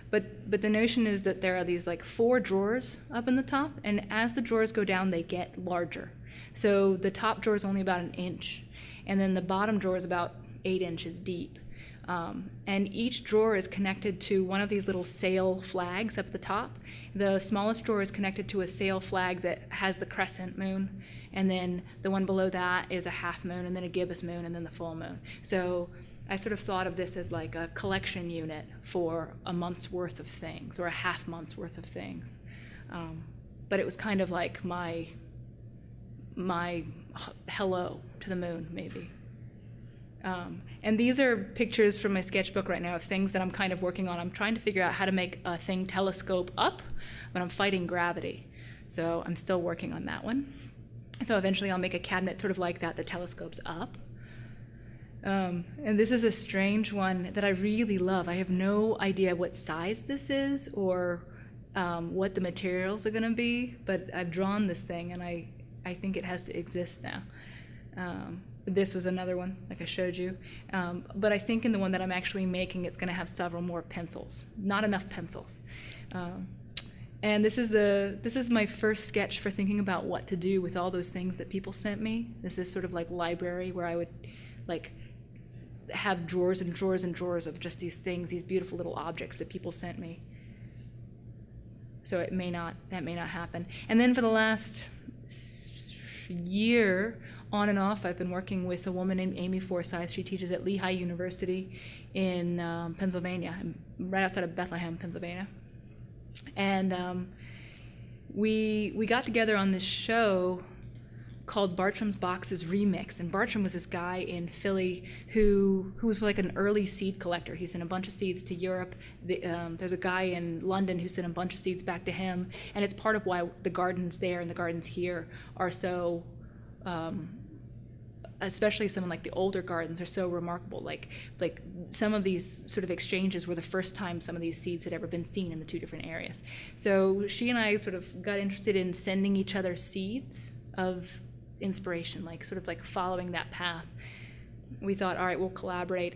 But the notion is that there are these like 4 drawers up in the top, and as the drawers go down, they get larger. So the top drawer is only about 1 inch, and then the bottom drawer is about 8 inches deep. And each drawer is connected to one of these little sail flags up at the top. The smallest drawer is connected to a sail flag that has the crescent moon, and then the one below that is a half moon, and then a gibbous moon, and then the full moon. So I sort of thought of this as like a collection unit for a month's worth of things, or a half month's worth of things. But it was kind of like my hello to the moon, maybe. And these are pictures from my sketchbook right now of things that I'm kind of working on. I'm trying to figure out how to make a thing telescope up, but I'm fighting gravity. So I'm still working on that one. So eventually I'll make a cabinet sort of like that telescopes up. And this is a strange one that I really love. I have no idea what size this is or what the materials are going to be, but I've drawn this thing and I think it has to exist now. This was another one, like I showed you. But I think in the one that I'm actually making, it's going to have several more pencils. Not enough pencils. And this is my first sketch for thinking about what to do with all those things that people sent me. This is sort of like library where I would like have drawers and drawers and drawers of just these things, these beautiful little objects that people sent me. So that may not happen. And then for the last year, on and off, I've been working with a woman named Amy Forsyth. She teaches at Lehigh University in Pennsylvania, right outside of Bethlehem, Pennsylvania. And we got together on this show called Bartram's Boxes Remix. And Bartram was this guy in Philly who was like an early seed collector. He sent a bunch of seeds to Europe. There's a guy in London who sent a bunch of seeds back to him. And it's part of why the gardens there and the gardens here are so, especially some of like the older gardens are so remarkable. Like some of these sort of exchanges were the first time some of these seeds had ever been seen in the two different areas. So she and I sort of got interested in sending each other seeds of inspiration, like sort of like following that path. We thought, all right, we'll collaborate.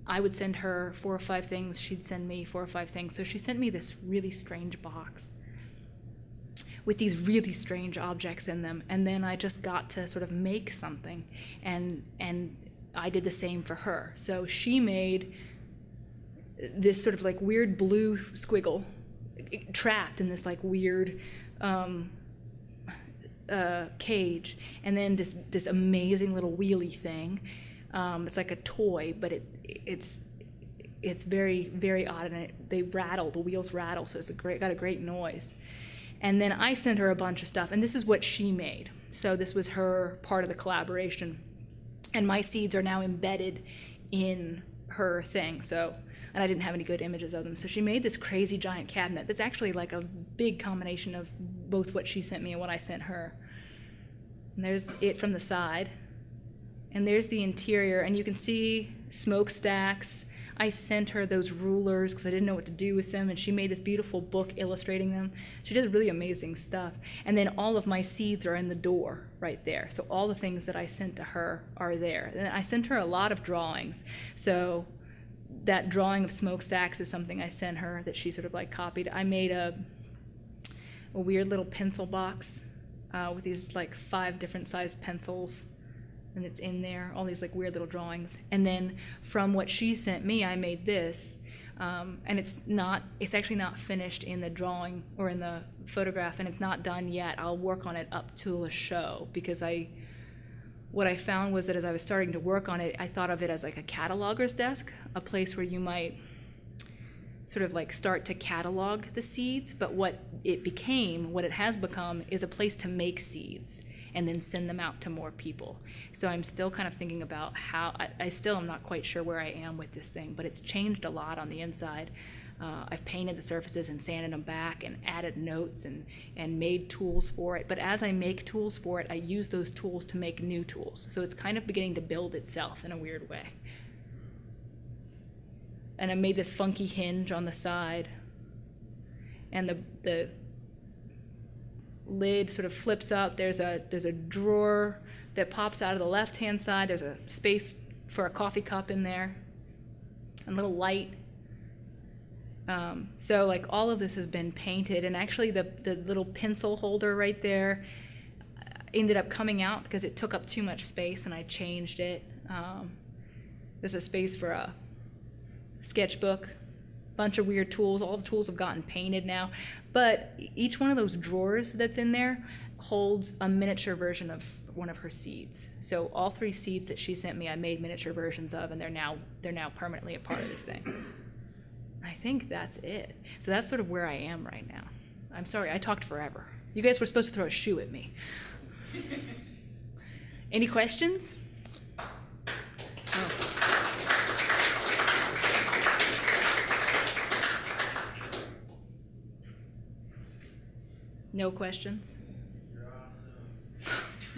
I would send her 4 or 5 things, she'd send me 4 or 5 things. So she sent me this really strange box with these really strange objects in them, and then I just got to sort of make something, and I did the same for her. So she made this sort of like weird blue squiggle trapped in this like weird cage, and then this amazing little wheelie thing. It's like a toy, but it's very, very odd, and they rattle, the wheels rattle, so it's got a great noise. And then I sent her a bunch of stuff, and this is what she made. So this was her part of the collaboration, and my seeds are now embedded in her thing. So, and I didn't have any good images of them. So she made this crazy giant cabinet that's actually like a big combination of both what she sent me and what I sent her. And there's it from the side, and there's the interior, and you can see smokestacks. I sent her those rulers because I didn't know what to do with them, and she made this beautiful book illustrating them. She does really amazing stuff. And then all of my seeds are in the door right there. So all the things that I sent to her are there. And I sent her a lot of drawings. So that drawing of smokestacks is something I sent her that she sort of like copied. I made a weird little pencil box with these like 5 different sized pencils, and it's in there, all these like weird little drawings. And then from what she sent me, I made this, and it's actually not finished in the drawing or in the photograph, and it's not done yet. I'll work on it up to a show, because what I found was that as I was starting to work on it, I thought of it as like a cataloger's desk, a place where you might sort of like start to catalog the seeds, but what it has become is a place to make seeds and then send them out to more people. So I'm still kind of thinking about how, I still am not quite sure where I am with this thing, but it's changed a lot on the inside. I've painted the surfaces and sanded them back and added notes and made tools for it. But as I make tools for it, I use those tools to make new tools. So it's kind of beginning to build itself in a weird way. And I made this funky hinge on the side, and the lid sort of flips up. There's a drawer that pops out of the left-hand side. There's a space for a coffee cup in there, a little light. So like all of this has been painted, and actually the little pencil holder right there ended up coming out because it took up too much space, and I changed it. There's a space for a sketchbook, bunch of weird tools. All the tools have gotten painted now, but each one of those drawers that's in there holds a miniature version of one of her seeds. So all 3 seeds that she sent me, I made miniature versions of, and they're now permanently a part of this thing. I think that's it. So that's sort of where I am right now. I'm sorry, I talked forever. You guys were supposed to throw a shoe at me. Any questions? Oh. No questions? You're awesome.